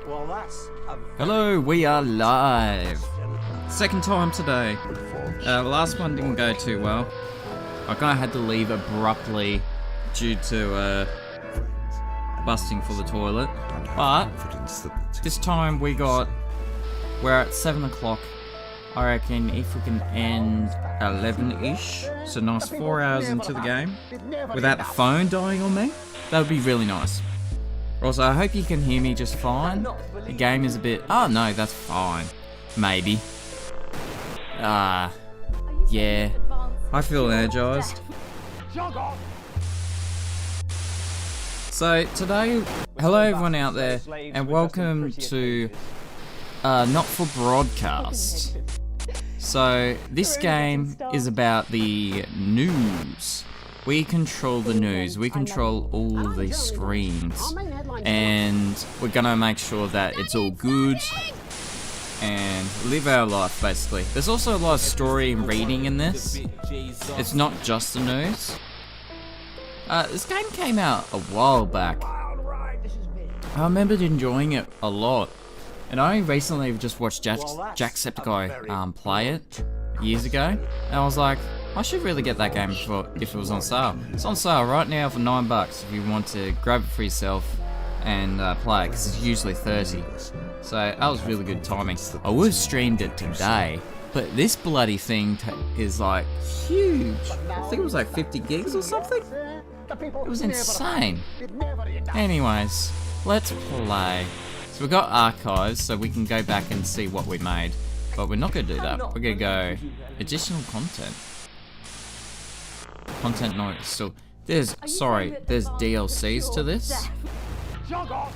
Well, that's Hello, we are live. Second time today. The last one didn't go too well. I kind of had to leave abruptly due to busting for the toilet. But this time we're at 7 o'clock. I reckon if we can end 11-ish, so nice 4 hours into the game, without the phone dying on me, that would be really nice. Also, I hope you can hear me just fine. The game is a bit... Oh, no, that's fine. Maybe. Yeah. I feel energized. So, today... Hello, everyone out there, and welcome to... Not for Broadcast. So, this game is about the news. We control the news, we control all the screens, and we're gonna make sure that it's all good and live our life, basically. There's also a lot of story and reading in this. It's not just the news. This game came out a while back. I remember enjoying it a lot, and I recently just watched Jacksepticeye play it years ago, and I was like, I should really get that game if it was on sale. It's on sale right now for $9 if you want to grab it for yourself and play it, because it's usually 30. So that was really good timing. I would have streamed it today, but this bloody thing is like huge. I think it was like 50 gigs or something. It was insane. Anyways, let's play. So we've got archives, so we can go back and see what we made. But we're not going to do that. We're going to go additional content. Content not still. There's DLCs to this.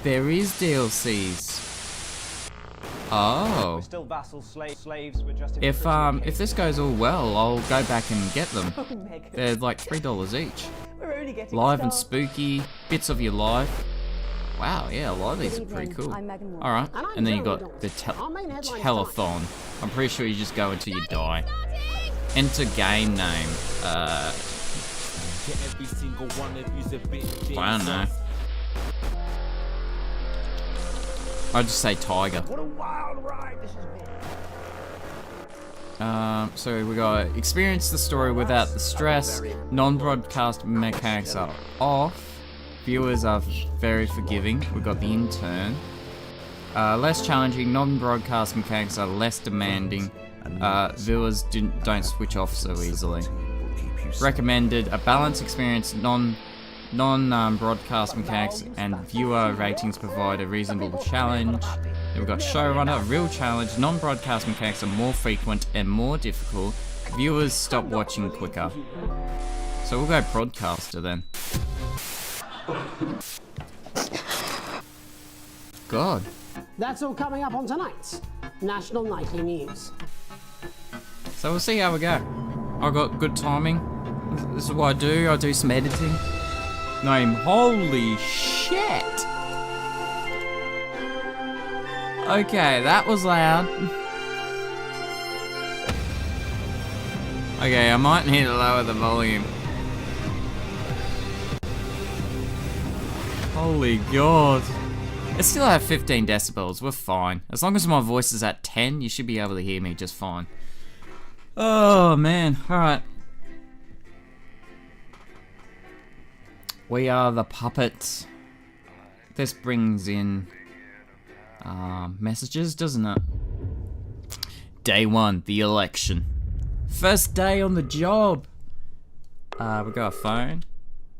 There is DLCs. Oh. If this goes all well, I'll go back and get them. They're like $3 each. Live and spooky, bits of your life. Wow, yeah, a lot of these are pretty cool. Alright, and then you got the telethon. I'm pretty sure you just go until you die. Enter game name. I don't know. I'll just say Tiger. So we got experience the story without the stress. Non-broadcast mechanics are off. Viewers are very forgiving. We got the intern. Less challenging. Non-broadcast mechanics are less demanding. Viewers don't switch off so easily. Recommended a balanced experience. Non-broadcast mechanics and viewer ratings provide a reasonable challenge. Then we've got showrunner, real challenge. Non-broadcast mechanics are more frequent and more difficult. Viewers stop watching quicker. So we'll go broadcaster then. God. That's all coming up on tonight's National Nightly News. So we'll see how we go. I got good timing. This is what I do. I do some editing. Name. Holy shit. Okay, that was loud. Okay, I might need to lower the volume. Holy god. It still have 15 decibels. We're fine. As long as my voice is at 10, you should be able to hear me just fine. Oh man. Alright. We are the puppets. This brings in messages, doesn't it? Day 1, the election. First day on the job. We got a phone.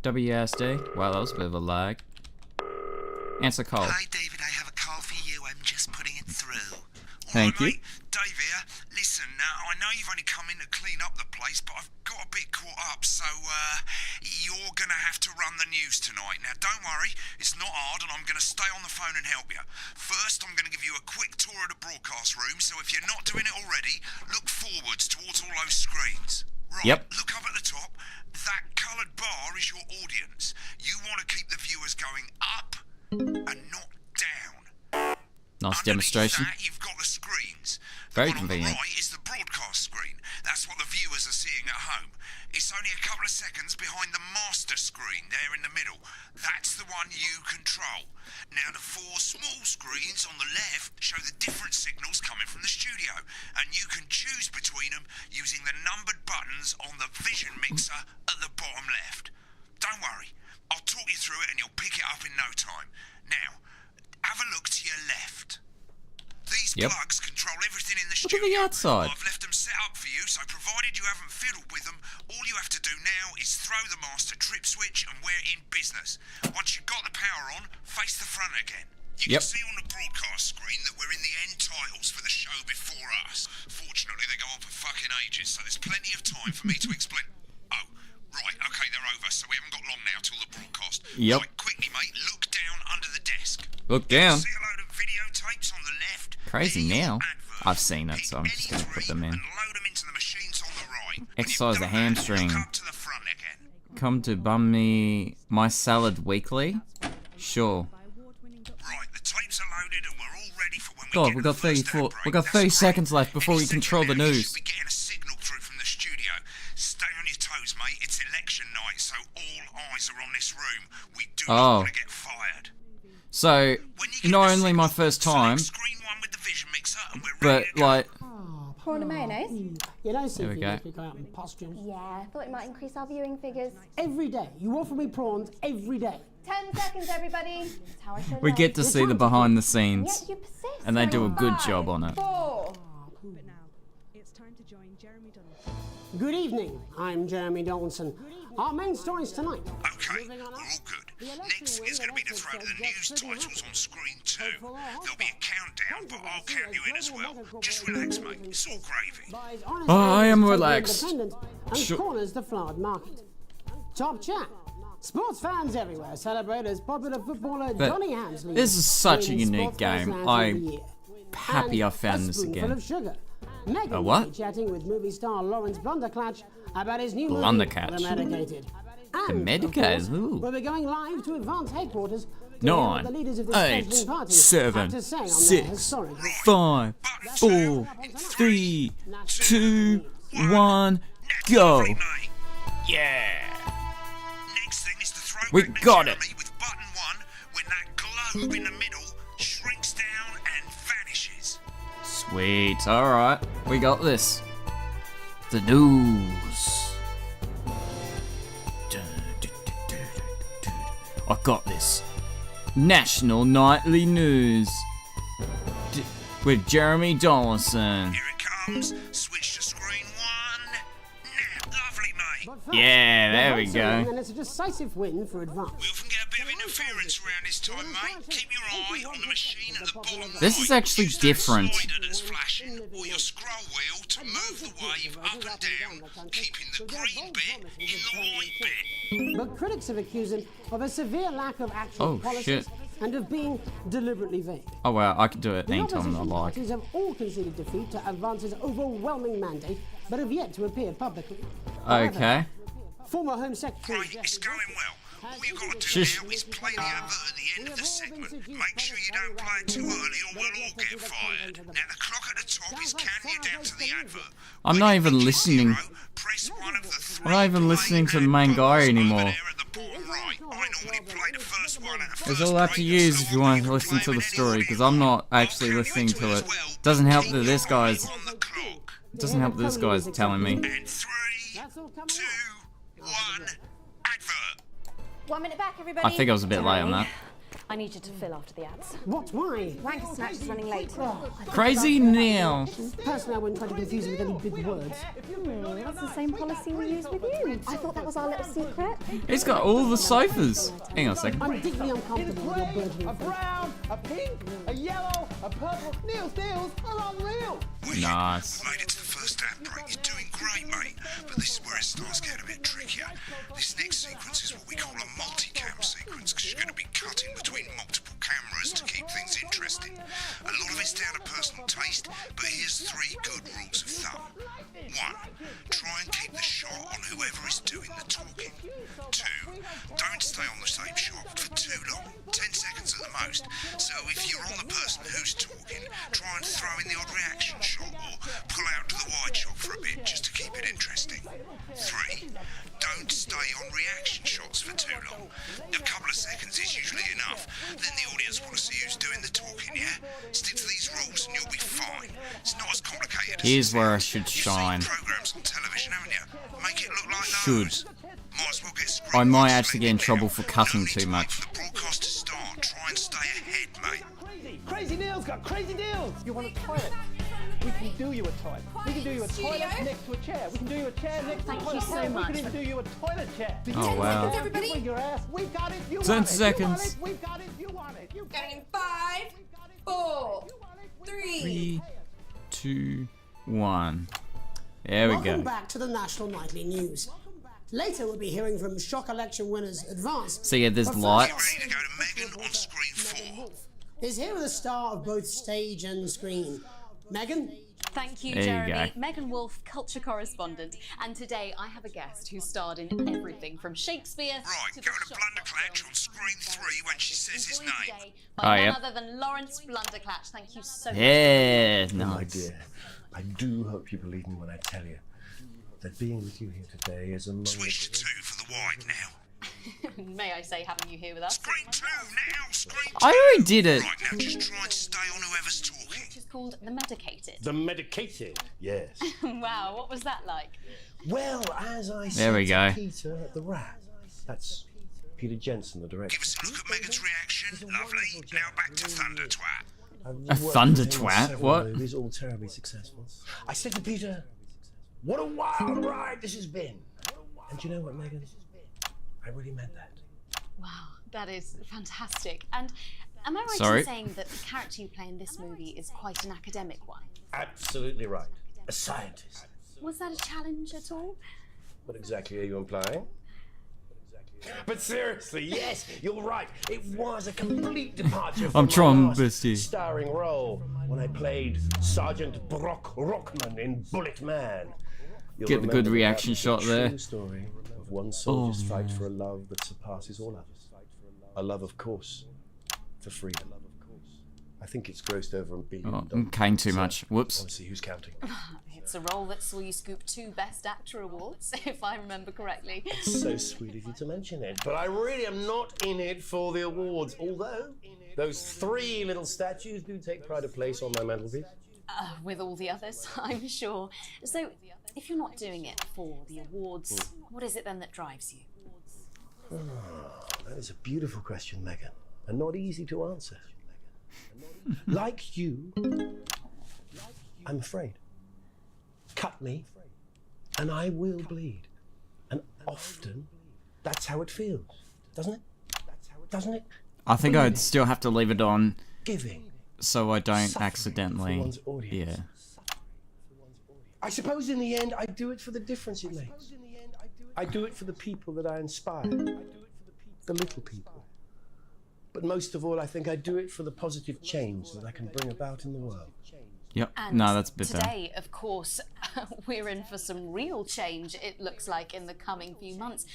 WSD. Wow, that was a bit of a lag. Answer call. Hi David, I have a call for you. I'm just putting it through. Thank you. Mate. Dave here. Listen, I know you've only come in to clean up the place, but I've got a bit caught up, so you're gonna have to run the news tonight. Now don't worry, it's not hard and I'm gonna stay on the phone and help you. First, I'm gonna give you a quick tour of the broadcast room, so if you're not doing it already, look forwards towards all those screens. Right, Yep. Look up at the top. That coloured bar is your audience. You want to keep the viewers going up and not down. Nice demonstration. Underneath that, you've got the screens. Very The one convenient. on the right is the broadcast screen. That's what the viewers are seeing at home. It's It's only a couple of seconds behind the master screen there in the middle. That's the one you control. Now, the 4 small screens on the left show the different signals coming from the studio, and you can choose between them using the numbered buttons on the vision mixer at the bottom left. Don't worry, I'll talk you through it and you'll pick it up in no time. Now, have a look to your left. These plugs control everything in the Look studio. at the outside. I've left them set up for you, so provided you haven't fiddled with them, all you have to do now is throw the master trip switch and we're in business. Once you've got the power on, face the front again. You can see on the broadcast screen that we're in the end titles for the show before us. Fortunately, they go on for fucking ages, so there's plenty of time for me to explain. Oh, right, okay, they're over, so we haven't got long now till the broadcast. Right, quickly, mate, look down under the desk. Look down. See a load of videotapes on the left? Crazy now. I've seen it, so I'm just going to put them in. And load them into the machines on the right. Exercise the hamstring. Look up to the front again. Come to bum me my salad weekly? Sure. Right, the tapes are loaded and we're all ready for when we God, get we've to got the first 34. ad break. We've got That's 30 great. seconds left before Any we control the second now, you news. should be getting a signal through from the studio. Stay on your toes, mate. It's election night, so all eyes are on this room. We do not want to get fired. So, not only my first time, Screen 1 with the vision mixer and we're but ready to go. like, Prawn and mayonnaise? You don't seem There we to go. go out in costumes. Yeah, I thought it might increase our viewing figures. Every day. You offer me prawns every day. 10 seconds, everybody. That's how I show we love. get to see the behind the scenes, Yet you persist. and they do a good 5, job on it. 4. But now, it's time to join Jeremy Donaldson. Good evening. I'm Jeremy Donaldson. Our main stories tonight. Okay, we're all good. Next is going to be to throw to the news titles on screen 2. There'll be a countdown, but I'll count you in as well. Just relax, mate. It's all gravy. Oh, I am relaxed. And Sure. corners the flowered market. Top chat. Sports fans everywhere celebrate as popular footballer But Donny Hamsley. this is such a wins unique Sports game. Personality of the I'm Year. happy And I found a this spoonful again. of sugar. Megan A what? will be chatting with movie star Lawrence Blunderclatch about his new movie, Blunderclatch. The Medicated. And, of Medicated, course, ooh. we'll be going live to Advance headquarters to 9, hear what the leaders of this 8, fledgling party 7, have to say on their 6, historic 5, 4, 3, 2, 1, go. Mate. Yeah. Next thing is to throw We back to got it. Jeremy with button 1 when that globe in the middle shrinks down and vanishes. Sweet. Alright. We got this. The news. I got this. National Nightly News. With Jeremy Donaldson. Here it comes. Switch to screen 1. Now, lovely, mate. But first, Yeah, there we the votes are go. in, and it's a decisive win for Advance. We often get a bit of interference around this time, mate. Keep your eye on the machine at the bottom This right. is actually Use that different. slider that's flashing, or your scroll wheel to move the wave up and down, keeping the green bit in the white bit. But critics have accused him of a severe lack of actual Oh, policies shit. and of being deliberately vague. Oh wow, I can do it The anytime I opposition like. parties have all conceded defeat to Advance's overwhelming mandate, but have yet to appear publicly. However, Okay. Former Home Secretary Right, it's Jeffrey going well. All you got to do Shush. now is play the advert at the end of the segment. Make sure you don't play it too early or we'll all get fired. Now the clock at the top is counting you down to the advert. I'm When not you even reach listening. 0, press one of the three I'm not even play listening to the and main guy buttons anymore. over there at the bottom right. I normally play the first one at It's first all up to break, you so if you I'll want leave to you listen to playing the any story, audio because I'm not I'll actually count you listening into to as it. well, but Doesn't help keep that your this eye guy's on the clock. doesn't help that this guy's telling me. And 3, That's all coming 2, up. 1, advert. 1 minute back, everybody. I think I was a bit late on that. I need you to fill after the ads. What? Why? Wanker Snatch is running late. Crazy now. Personally, I wouldn't try to confuse him with any big words. That's the same policy we use with you. I thought that was our little secret. He's got all the sofas. Hang on a second. I'm deeply uncomfortable with your burgeoning a brown, a pink, a yellow, a purple. Neil's deals are unreal. Nice. Made it to the first ad break. You're doing great, mate. But this is where it starts getting a bit trickier. This next sequence is what we call a multicam sequence, because you're going to be cutting between multiple cameras to keep things interesting. A lot of it's down to personal taste, but here's 3 good rules of thumb. 1. Try and keep the shot on whoever is doing the talking. 2. Don't stay on the same shot for too long, 10 seconds at the most. So if you're on the person who's talking, try and throw in the odd reaction shot or pull out to the wide shot for a bit just to keep it interesting. 3. too long. A couple of seconds is usually enough. Then the audience want to see who's doing the talking, yeah? Stick to these rules and you'll be fine. It's not as complicated as Here's it where I sounds. should You've shine. seen programs on television, haven't you? Make it look like Should. those. Might as well get screen I might time actually get in trouble for cutting too much. For the broadcast to start, try and stay ahead, mate. Crazy Neil's got crazy deals. You want a toilet? We can do you a toilet. We can do you a toilet next to a chair. We can do you a chair next to a toilet. you so much. We can even do you a toilet chair. Oh, wow. Everybody. You your ass. We got it. You 10 want seconds. it. We got it. You want it. You got it. Going in 5, 4, 3. 3, 2, 1. There we Welcome go. back to the National Nightly News. Later, we'll be hearing from shock election winners Advance. So yeah, there's But first, lights. Ready to go to Megan on screen 4. Is here with a star of both stage and screen. Megan? Thank you, There you Jeremy. go. Megan Wolf, culture correspondent. And today I have a guest who starred in everything from Shakespeare Right, to go the to Shop Blunderclatch Film. on screen 3 when she says his Joined name. today Oh, by none yep. other than Lawrence Blunderclatch. Thank you so much. Yeah, My nice. dear, I do hope you believe me when I tell you that being with you here today is among Switch to 2 for the wide now. May I say, having you here with us? Screen 2 now, screen 2. I already did it. Right, now just try and stay on whoever's talking. Which is called The Medicated. the medicated. Yes. Wow, what was that like? Well, as I There said we go. to Peter at the Rat, that's Peter Jensen, the director. Give us a look at Megan's reaction. Lovely. Now back to Thunder Twat. I've A worked thunder with him in twat? several What? Movies, all terribly successful. I said to Peter, "What a wild ride this has been." And you know what, Megan? I really meant that. Wow, that is fantastic. And am I right Sorry? in saying that the character you play in this movie is quite an academic one? Absolutely right. A scientist. Was that a challenge at all? What exactly are you implying? But seriously, yes, you're right. It was a complete departure from I'm trying my my last best here. starring role when I played Sergeant Brock Rockman in Bullet Man. You'll Get the good remember that reaction was the shot there. True story of one soldier's Oh, fight for a love that surpasses all others. A love, of course, for freedom. I think it's grossed over $1 billion. Oh, I'm cutting too So, much. Whoops. Honestly, who's counting? It's a role that saw you scoop 2 Best Actor awards, if I remember correctly. So sweet of you to mention it. But I really am not in it for the awards, although those 3 little statues do take pride of place on my mantelpiece. With all the others, I'm sure. So, if you're not doing it for the awards, what is it then that drives you? That is a beautiful question, Megan, and not easy to answer. Like you, I'm afraid. Cut me, and I will bleed. And often, that's how it feels, doesn't it? Doesn't it? I think I'd still have to leave it on Giving. so I don't Suffering accidentally. for one's audience. Yeah. I suppose in the end, I do it for the difference it makes. I do it for the people that I inspire, the little people. But most of all, I think I do it for the positive change that I can bring about in the world. Yep. And No, that's a bit better. today, of course, we're in for some real change, it looks like, in the coming few months.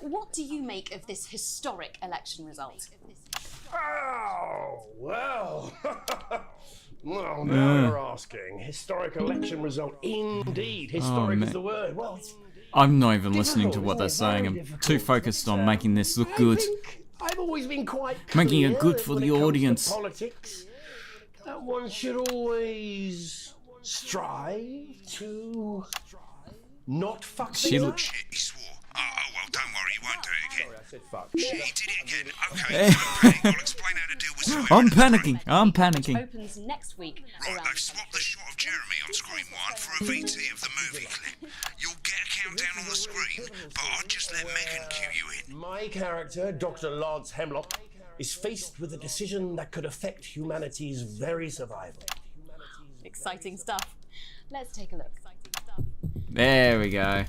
What do you make of this historic election result? Oh, well. Well, now you're asking. Historic election result, indeed. Historic man. is the word. Well, it's I'm not even listening to what difficult, they're isn't it? saying. Very I'm too difficult. focused on But, making this look I good. think I've always been quite Making it clear good that for when the it comes to audience. Politics, that one should always strive to not fuck She things l- up. Shit, he swore. Oh, well, don't worry, he won't do it again. Sorry, I said fuck. Shit, he did it again. Okay, don't panic. I'll explain how to deal with swearing. I'm at the panicking. break. I'm panicking. Opens next week Right, around they've swapped the shot of Jeremy on screen 1 for a VT of the movie clip. You'll get a countdown on the screen, but I'll just let Megan cue you in. My character, Dr. Lance Hemlock, is faced with a decision that could affect humanity's very survival. exciting stuff. Let's take a look. There we go.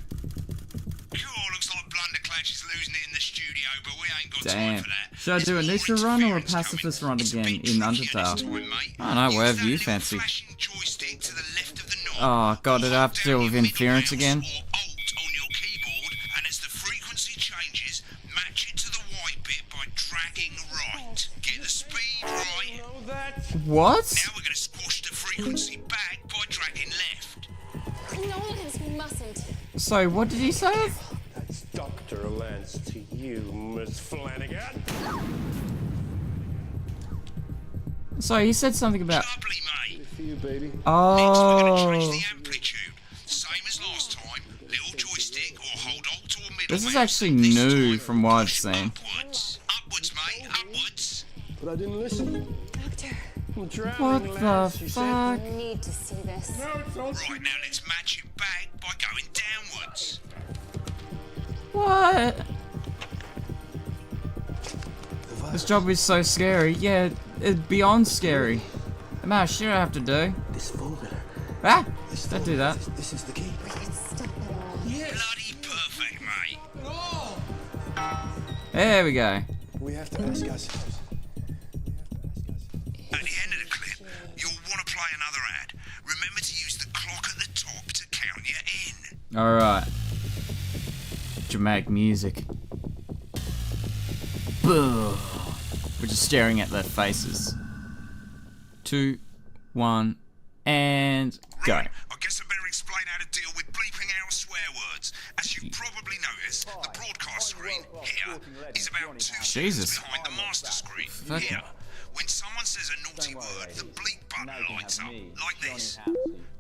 Cool, looks like Blunderclatch is losing it in the studio, but we ain't got time Damn. for that. Should I do a There's neutral more run or a interference pacifist coming. run It's a again bit in trickier this Undertale? time, mate. I don't know, Use wherever that you little fancy. flashing joystick to the left of the knob. Oh, God, did I have to deal with Hold down your middle interference mouse again? or Alt on your keyboard, and as the frequency changes, match it to the white bit by dragging right. Get the speed right. What? Now we're going to squash the frequency back by dragging left. No, we mustn't. So, what did he say? That's Dr. Lance to you, Miss Flanagan. So he said something about. Lovely, mate. For you, baby. Next, we're going to change Oh, the amplitude. Same as last time. Little joystick or hold Alt or middle this is mouse. actually This new time, from what I've push seen. Upwards. Upwards, mate. Upwards. But I didn't listen. Doctor, I'm drowning, What Lance, the you said. fuck? I need to see this. Right, now let's match it back by going downwards. What? This job is so scary. Yeah, it's beyond scary. The amount of shit I have to do. This formula. Ah! This Don't do that. This is the key. Stop it all. Bloody perfect, mate. There we go. We have to ask ourselves. At the end of the clip, you'll want to play another ad. Remember to use the clock at the top to count you in. Alright. Dramatic music. Boom. We're just staring at their faces. 2, 1, and go. Right, I guess I better explain how to deal with bleeping out swear words. As you've probably noticed, the broadcast screen here is about 2 Jesus. seconds behind the master screen Fuck. here. When someone says a naughty word, the bleep button lights up, like this.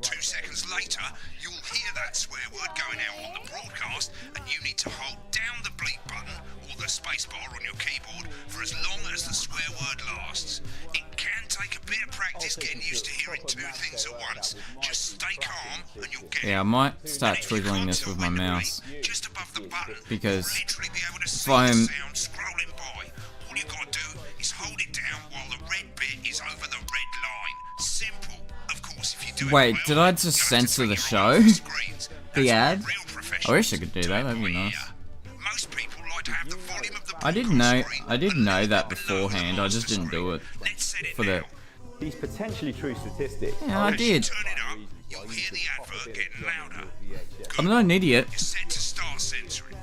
2 seconds later, you'll hear that swear word going out on the broadcast, and you need to hold down the bleep button or the space bar on your keyboard for as long as the swear word lasts. It can take a bit of practice getting used to hearing 2 things at once. Just stay calm and you'll get Yeah, I it. might start And if you twiggling can't this tell with my when to mouse. bleep, just above the button, Because you'll literally be able to see I'm- the sound scrolling by. All you gotta do is hold it down while the red bit is over the red line. Simple. Of course, if you do it Wait, well, did I you'll just have to censor bring the your show? own screens. The That's ad? what real I professionals wish I could do do that, that'd be by nice. ear. Most people like to have the volume of the I did broadcast know screen I did a know little that bit below the beforehand, I just master didn't do screen. it Let's set it for the. now. These potentially true statistics. Yeah, I As you did. turn it up, you'll hear the advert getting louder. I'm not an idiot. You're set to start censoring.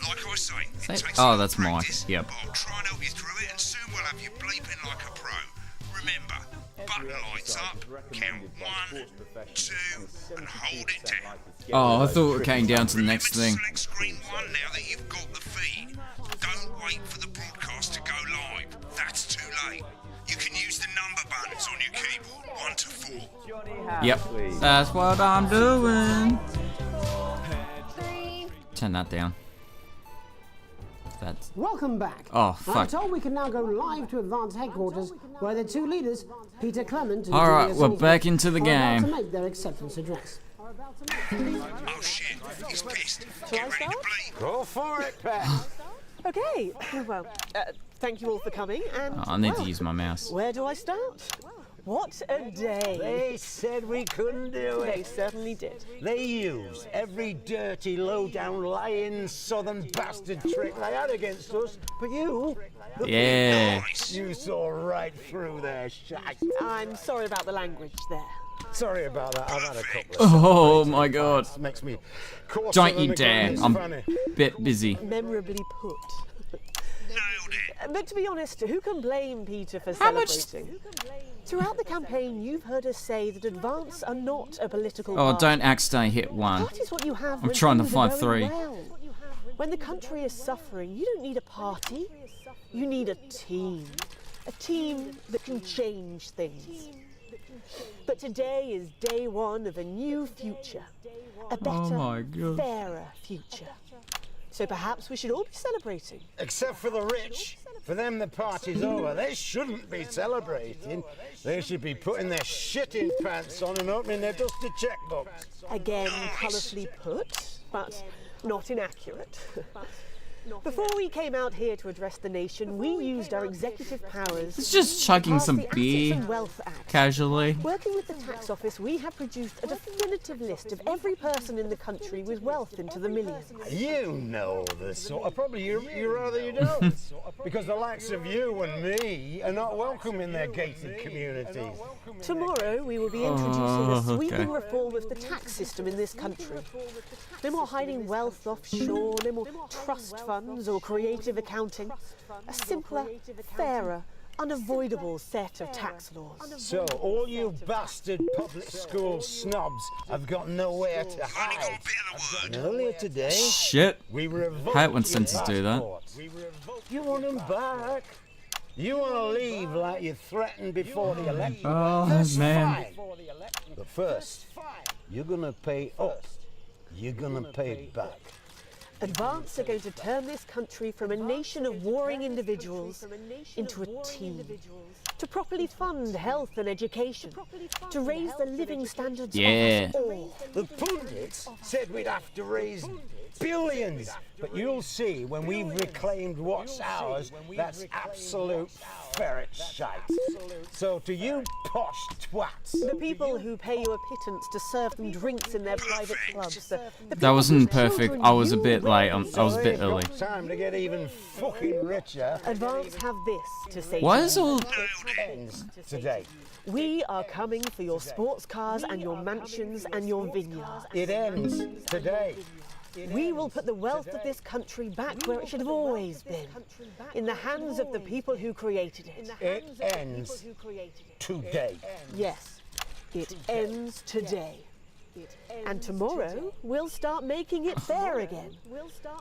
Like I say, it Say- takes oh, a lot that's of Mike, practice, yep. but I'll try and help you through it, and soon we'll have you bleeping like a pro. Remember, button lights up, count 1, 2, and hold it down. Oh, I thought it came down to the next Remember thing. to select screen 1 now that you've got the feed. Don't wait for the broadcast to go live. That's too late. You can use the number buttons on your keyboard, 1 to 4. Yep, that's what I'm doing. 3. Turn that down. That's. Welcome back. Oh, I'm fuck. told we can now go live to Advance Headquarters, where the 2 leaders, Peter Clement and Alright, Julia we're Salisbury, back into the are about game. to make their acceptance address. Oh shit, he's pissed. Get ready to bleep. Go for it, Pat. Okay, well, thank you all for coming, and Oh, I need to well, use my mouse. where do I start? What a day! They said we couldn't do They it. certainly did. They used every dirty, low-down, lying, southern bastard trick they had against us. But you, Yeah. you saw right through their shite. I'm sorry about the language there. Sorry about that. I've had a couple of Oh my god. It makes me coarser Don't than you a dare. granny's I'm fanny. a bit busy. Memorably put. Nailed it. But to be honest, who can blame Peter for How much- celebrating? Throughout the campaign, you've heard us say that Advance are not a political Oh, party. don't accidentally hit 1. That is what you have I'm when trying to things are find going 3. well. When the country is suffering, you don't need a party. You need a team. A team that can change things. But today is day 1 of a new future. A better, my God. fairer future. So perhaps we should all be celebrating. Except for the rich. For them, the party's over. They shouldn't be celebrating. They should be putting their shitting pants on and opening their dusty checkbooks. Again, colourfully put, but not inaccurate. Before we came out here to address the nation, we used our executive powers. It's just chugging to pass some the Assets beer and Wealth Act. casually. Working with the tax office, we have produced a definitive list of every person in the country with wealth into the millions. You know the sort of, probably you rather you don't. Because the likes of you and me are not welcome in their gated communities. Tomorrow, we will be introducing a sweeping okay. reform of the tax system in this country. No more hiding wealth offshore, no more trust funds or creative accounting. A simpler, fairer, unavoidable set of tax laws. So all you bastard public school snobs have got nowhere to hide. And earlier today, Shit. we revoked Hate when your censors do that. passports. You want them back? You want to leave like you threatened before the election? Oh, That's man. fine. But first, you're gonna pay up. You're gonna pay back. Advance are going to turn this country from a nation of warring individuals into a team. To properly fund health and education. To raise the living standards Yeah. of us all. The pundits said we'd have to raise billions, but you'll see when we've reclaimed what's ours, that's absolute ferret shite. So to you posh twats, The people who pay you a pittance to serve them drinks in their private clubs. The That wasn't people whose perfect. children I was a you bit late. I raised. was a bit ain't early. got time to get even fucking richer. Advance have this to say Why to is you. all... It ends today. We are coming for your sports cars and your mansions and your vineyards. It ends today. We will put the wealth of this country back where it should have always been, in the hands of the people who created it. It ends today. Yes, it ends today. And tomorrow, we'll start making it fair again,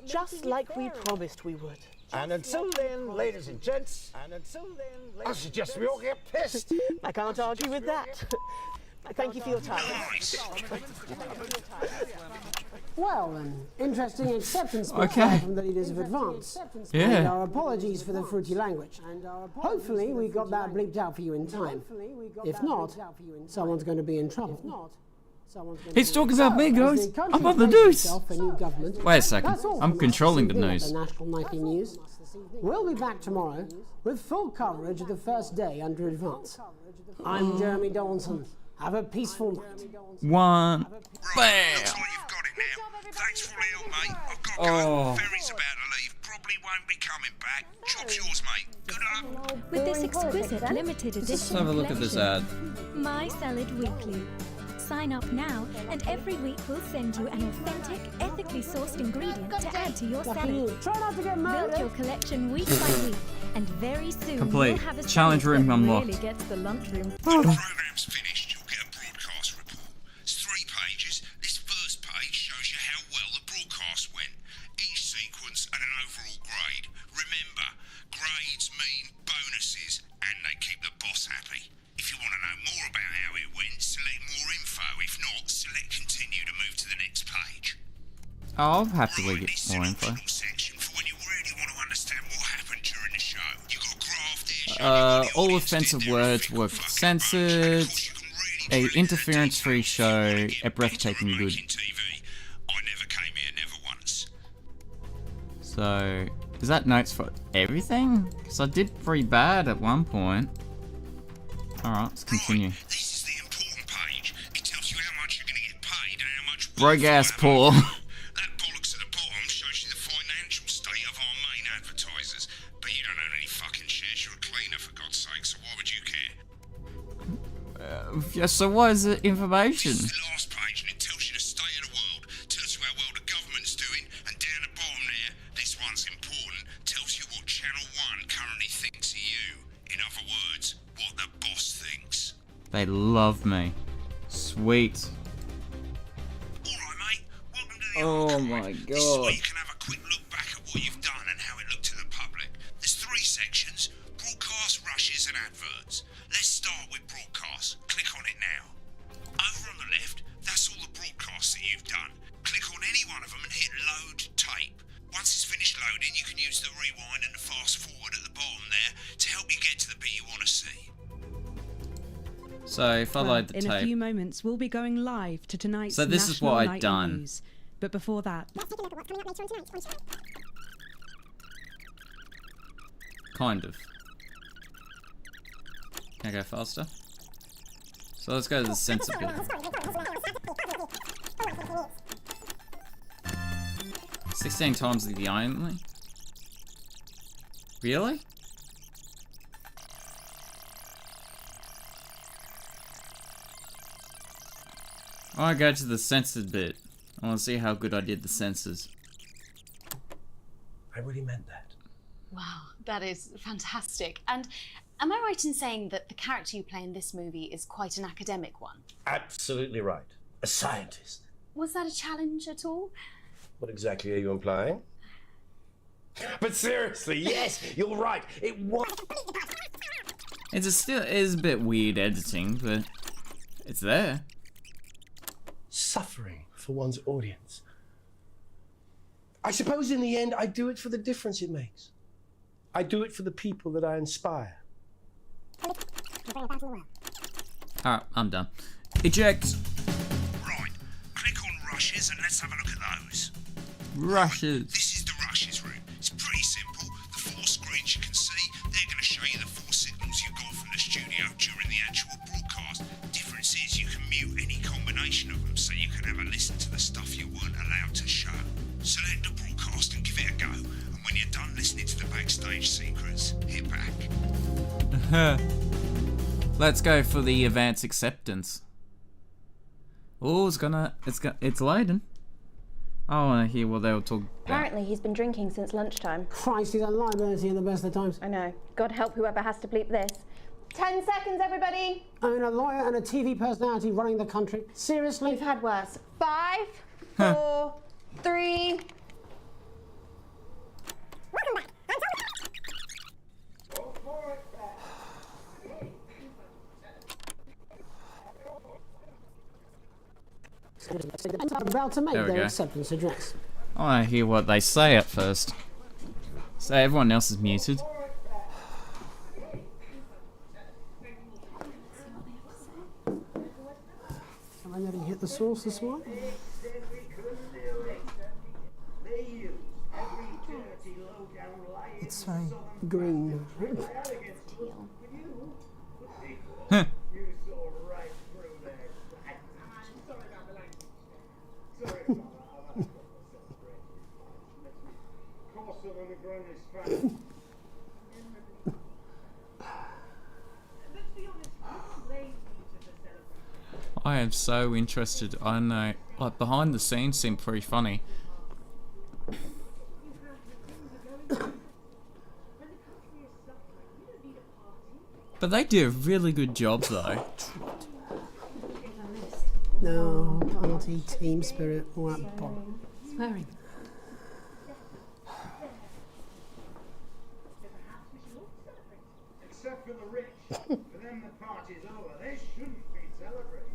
just like we promised we would. And until then, ladies and gents, I suggest we all get pissed. I can't argue with that. Thank you for your time. Well, an interesting acceptance speech Okay. from the leaders of Advance. Yeah. And our apologies for the fruity language. Hopefully we got that bleeped out for you in time. If not, someone's going to be in trouble. He's talking about me, guys. I'm on the news. Wait a second. I'm controlling the news. The National Nightly News. We'll be back tomorrow with full coverage of the first day under Advance. I'm Jeremy Donaldson. Have a peaceful night. One. Bam. Looks like you've got it now. Thanks for all the help, mate. I've got to Oh. go. Ferry's about to leave. Probably won't be coming back. Job's yours, mate. Good luck. With this exquisite limited edition Let's have a look at this ad. My Salad Weekly. Sign up now, and every week we'll send you an authentic, ethically sourced ingredient to add to your Lucky salad. you. Try not to get Build murdered. your collection week by week, and very soon Complete. you'll have a Challenge salad room that unlocked. really gets the lunchroom. When the programme's finished, you'll get a broadcast report. It's 3 pages. This first page shows you how well the broadcast went. Each sequence and an overall grade. Remember, grades mean bonuses, and they keep the boss happy. If you want to know more about how it went, select more info. If not, select continue to move to the next page. I'll happily get This is more an info. optional section for when you really want to understand what happened during the show. You got a graph there showing what the All audience offensive did there. words were censored. A interference-free show. A breathtaking good. TV. I never came here, never once. So, is that notes for everything? Because I did pretty bad at one point. Alright, let's continue. This is the important page. It tells you how much you're going to get paid and how much. Broke ass Paul. That bollocks at the bottom shows you the financial state of our main advertisers. But you don't own any fucking shares. You're a cleaner, for God's sake. So why would you care? Yeah, so what is the information? This is the last page, and it tells you the state of the world. Tells you how well the government's doing, and down the bottom there, this one's important. Tells you what Channel 1 currently thinks of you. In other words, what the boss thinks. They love me. Sweet. Alright, mate. Welcome to the Oh archive. my This is where god. you can have a quick look back at what you've done and how it looked to the public. There's 3 sections: broadcast, rushes, and adverts. Let's start with broadcast. Click on it now. Over on the left, that's all the broadcasts that you've done. Click on any one of them and hit load tape. Once it's finished loading, you can use the rewind and the fast forward at the bottom there to help you get to the bit you want to see. So if I load the in a few tape. moments, we'll be going live to tonight's So this is National what I'd Nightly done. News. But before that, Kind of. Can I go faster? So let's go to the censor bit. 16 times the only? Really? I want to go to the censored bit. I want to see how good I did the censors. I really meant that. Wow, that is fantastic. And Am I right in saying that the character you play in this movie is quite an academic one? Absolutely right. A scientist. Was that a challenge at all? What exactly are you implying? But seriously, yes, you're right. It was. It is a bit weird editing, but it's there. Suffering for one's audience. I suppose in the end, I do it for the difference it makes. I do it for the people that I inspire. Alright, I'm done. Eject! Right, click on rushes and let's have a look at those. Rushes. This is the rushes room. It's pretty simple. The 4 screens you can see, they're going to show you the 4 signals you got from the studio during the actual broadcast. Difference is you can mute any combination of them so you can have a listen to the stuff you weren't allowed to show. Select the broadcast and give it a go. And when you're done listening to the backstage secrets, hit back. Let's go for the advanced acceptance. Oh, it's loading. I want to hear what they'll talk about. Apparently he's been drinking since lunchtime. Christ, he's a liability at the best of times. I know. God help whoever has to bleep this. 10 seconds, everybody. I mean, a lawyer and a TV personality running the country. Seriously? We've had worse. 5, 4, 3. I'm about to make There we their go. acceptance address. I want to hear what they say at first. So everyone else is muted. Am I going to hit the source this one? It's very green. Huh. I am so interested. I know, like, behind the scenes seem pretty funny. But they do a really good job though. No, party, team spirit, all that bollocks. Swearing. Except for the rich. For them the party's over. They shouldn't be celebrating.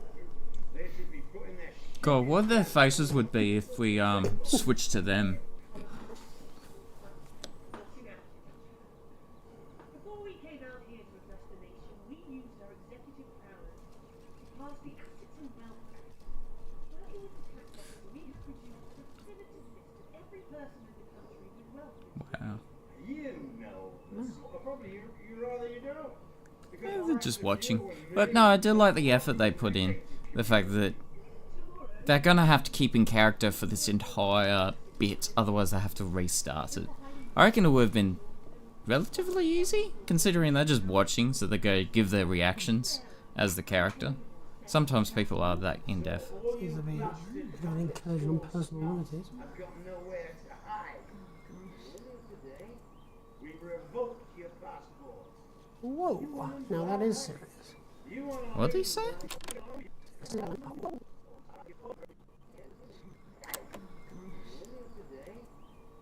They should be putting their God, what their faces would be if we switched to them. Before we came out here to address the nation, we used our executive powers to pass the assets and wealth act. Working with the tax office, we have produced a definitive list of every person in the country with wealth. Wow. You know, probably you rather you don't. Yeah, they're just watching. But no, I do like the effort they put in. The fact that they're gonna have to keep in character for this entire bit, otherwise they have to restart it. I reckon it would have been relatively easy, considering they're just watching, so they go give their reactions as the character. Sometimes people are that in-depth. Seems to be an incursion on personal liberties. I've got nowhere to hide. Today, we revoked your passport. Whoa, now that is serious. What did he say?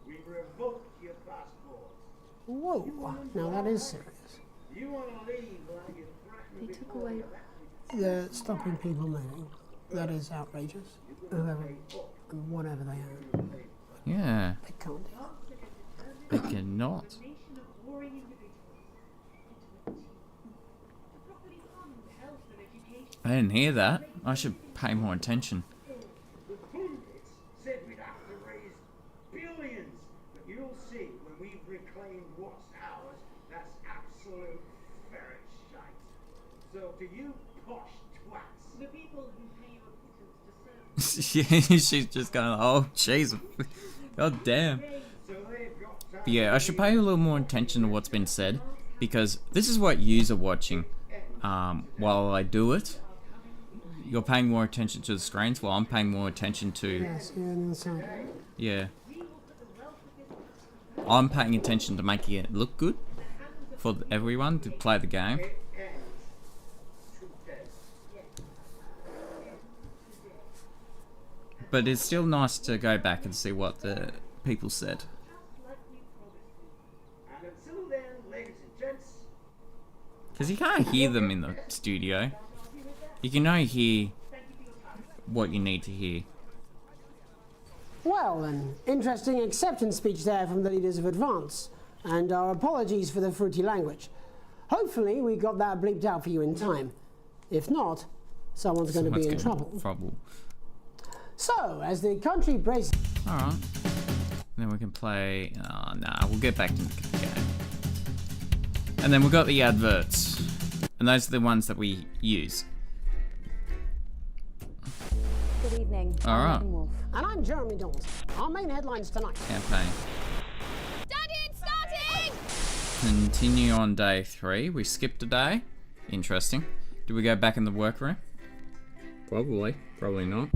We revoked your passport. Whoa, now that is serious. You want to leave like you threatened They took away. They're stopping people moving. That is outrageous. Whoever and whatever they are. Yeah, They can't do that. they cannot. I didn't hear that. I should pay more attention. The pundits said we'd have to raise billions, but you'll see when we've reclaimed what's ours, that's absolute ferret shite. So to you posh twats, The people who pay you a pittance to serve She's just going, oh jeez, god damn. so they've got time. But yeah, I should pay a little more attention to what's been said, because this is what yous are watching while I do it. You're paying more attention to the screens while I'm paying more attention to, Yes, you're on the inside. yeah. I'm paying attention to making it look good, for everyone to play the game. But it's still nice to go back and see what the people said. Because you can't hear them in the studio. You can only hear what you need to hear. Well, an interesting acceptance speech there from the leaders of Advance, and our apologies for the fruity language. Hopefully we got that bleeped out for you in time. If not, someone's going to be in trouble. So, as the country braces... Alright. Then we can play... Oh, nah, we'll get back to the game. And then we've got the adverts. And those are the ones that we use. Good evening. Alright. And I'm Jeremy Dawes. Our main headlines tonight. Campaign. Starting! Continue on day 3. We skipped a day. Interesting. Do we go back in the workroom? Probably. Probably not.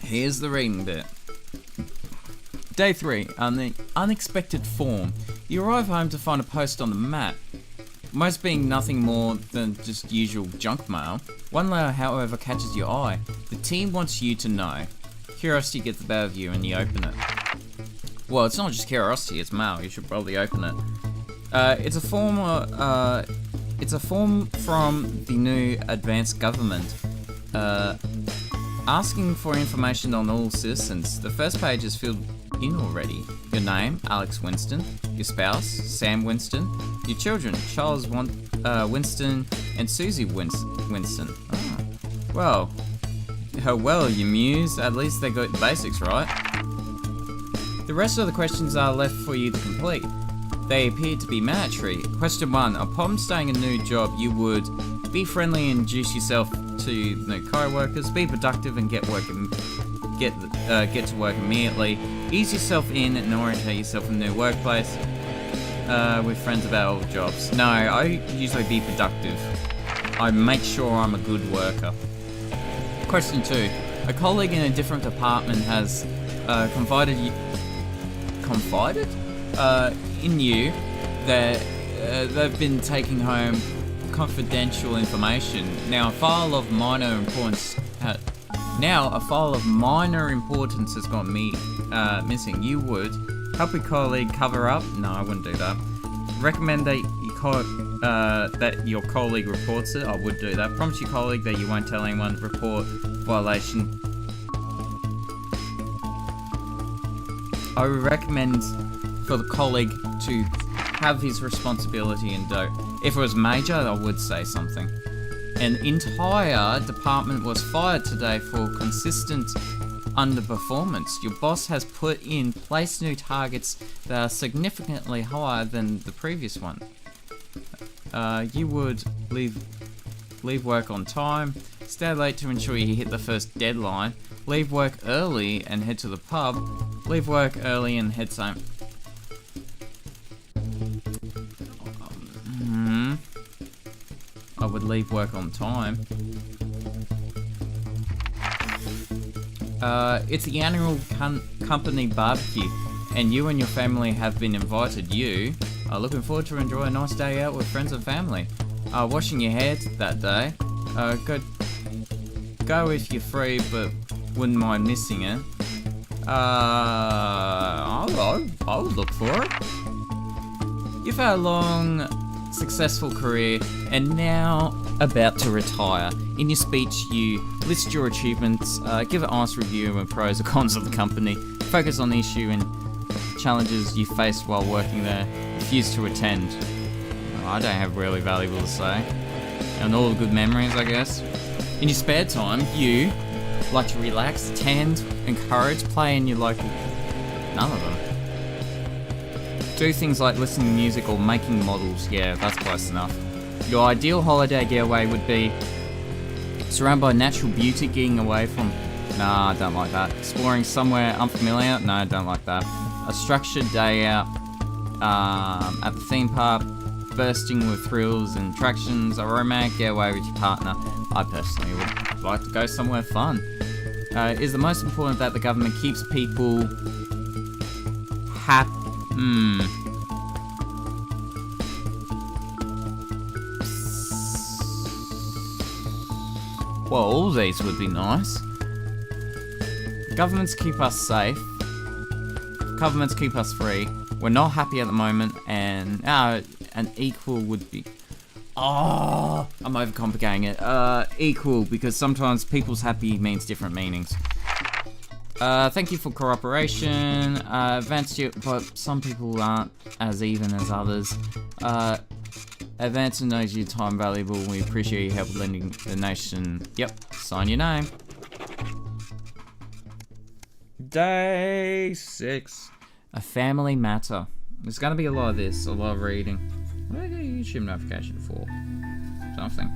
Here's the reading bit. Day 3, the unexpected form. You arrive home to find a post on the mat. Most being nothing more than just usual junk mail. One letter, however, catches your eye. The team wants you to know. Curiosity gets the better of you and you open it. Well, it's not just curiosity, it's mail. You should probably open it. It's a form. It's a form from the new advanced government. Asking for information on all citizens. The first page is filled in already. Your name, Alex Winston. Your spouse, Sam Winston. Your children, Charles Winston and Susie Winston. Oh. Well, you muse. At least they got the basics right. The rest of the questions are left for you to complete. They appear to be mandatory. Question 1. Upon starting a new job, you would be friendly and introduce yourself to new co-workers, be productive and get to work immediately. Ease yourself in and orientate yourself in the new workplace with friends about all jobs. No, I usually be productive. I make sure I'm a good worker. Question 2. A colleague in a different department has confided in you that they've been taking home confidential information. Now a file of minor importance has gone missing. You would help your colleague cover up. No, I wouldn't do that. Recommend that your colleague reports it. I would do that. Promise your colleague that you won't tell anyone. Report violation. I would recommend for the colleague to have his responsibility and do. If it was major, I would say something. An entire department was fired today for consistent underperformance. Your boss has put in place new targets that are significantly higher than the previous one. You would leave work on time, stay late to ensure you hit the first deadline, leave work early and head to the pub, leave work early and head home. I would leave work on time. It's the annual company barbecue, and you and your family have been invited. You are looking forward to enjoy a nice day out with friends and family. Washing your hair that day. Go if you're free, but wouldn't mind missing it. I would look for it. You've had a long, successful career and now about to retire. In your speech, you list your achievements, give an honest review of pros and cons of the company, focus on the issue and challenges you faced while working there, refuse to attend. I don't have really valuable to say. And all the good memories, I guess. In your spare time, you like to relax, attend, encourage, play in your local... None of them. Do things like listening to music or making models. Yeah, that's close enough. Your ideal holiday getaway would be surrounded by natural beauty, getting away from... Nah, I don't like that. Exploring somewhere unfamiliar? No, I don't like that. A structured day out at the theme park, bursting with thrills and attractions, a romantic getaway with your partner. I personally would like to go somewhere fun. Is the most important that the government keeps people happy. Well, all these would be nice. Governments keep us safe. Governments keep us free. We're not happy at the moment, and an equal would be. Oh, I'm overcomplicating it. Equal, because sometimes people's happy means different meanings. Thank you for cooperation. Advance you, but some people aren't as even as others. Advance knows your time valuable. We appreciate your help lending the nation. Yep, sign your name. Day 6. A family matter. There's gonna be a lot of this, a lot of reading. What do I get a YouTube notification for? Something.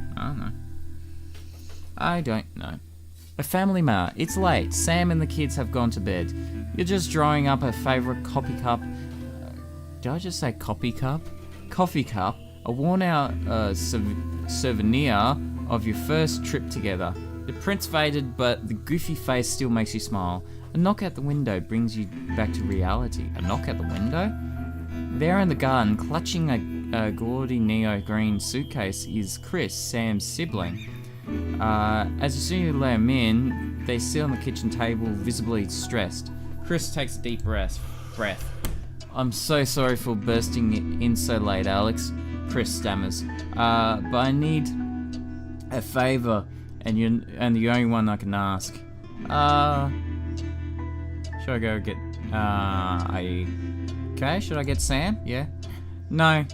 I don't know. A family matter. It's late. Sam and the kids have gone to bed. You're just drawing up a favorite coffee cup. Did I just say copy cup? Coffee cup. A worn-out souvenir of your first trip together. The print's faded, but the goofy face still makes you smile. A knock at the window brings you back to reality. A knock at the window? There in the garden, clutching a gaudy neo-green suitcase, is Chris, Sam's sibling. As soon as you let him in, they sit on the kitchen table, visibly stressed. Chris takes a deep breath. I'm so sorry for bursting in so late, Alex. Chris stammers. But I need a favor, and the only one I can ask. Should I go get, okay, should I get Sam? Yeah? No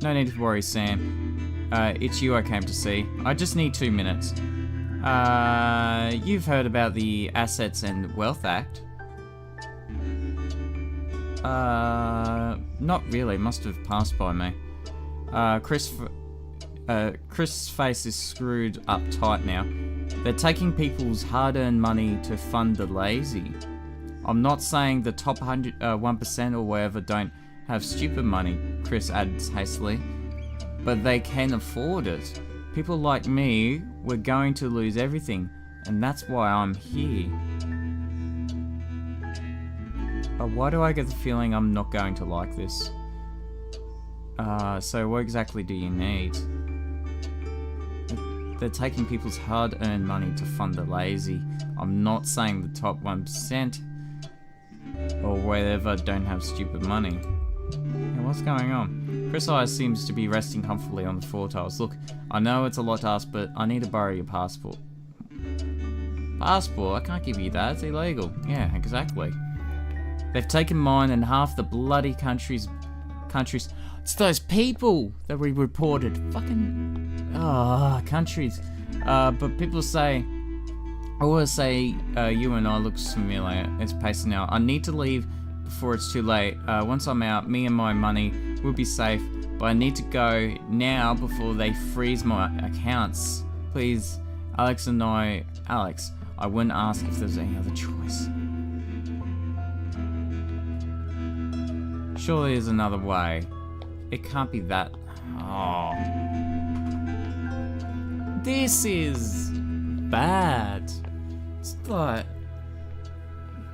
need to worry, Sam. It's you I came to see. I just need 2 minutes. You've heard about the Assets and Wealth Act? Not really, must have passed by me. Chris' face is screwed up tight now. They're taking people's hard-earned money to fund the lazy. I'm not saying the top 1% or whatever don't have stupid money, Chris adds hastily, but they can afford it. People like me, we're going to lose everything, and that's why I'm here. Why do I get the feeling I'm not going to like this? So what exactly do you need? They're taking people's hard-earned money to fund the lazy. I'm not saying the top 1% or whatever don't have stupid money. Hey, what's going on? Chris' eyes seems to be resting comfortably on the floor tiles. Look, I know it's a lot to ask, but I need to borrow your passport. Passport? I can't give you that. It's illegal. Yeah, exactly. They've taken mine and half the bloody countries. It's those people that we reported. Fucking countries. But people say, I always say, you and I looks familiar. It's pacing now. I need to leave before it's too late. Once I'm out, me and my money will be safe. But I need to go now before they freeze my accounts. Please, Alex, I wouldn't ask if there's any other choice. Surely there's another way. It can't be that. Oh. This is bad. It's like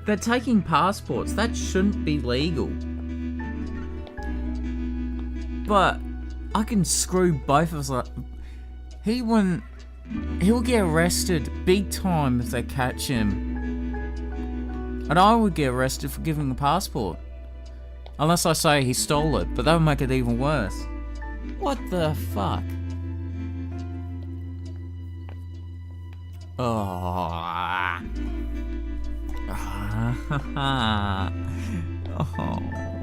they're taking passports. That shouldn't be legal. But I can screw both of us up. He'll get arrested big time if they catch him. And I would get arrested for giving a passport. Unless I say he stole it, but that would make it even worse. What the fuck? Oh.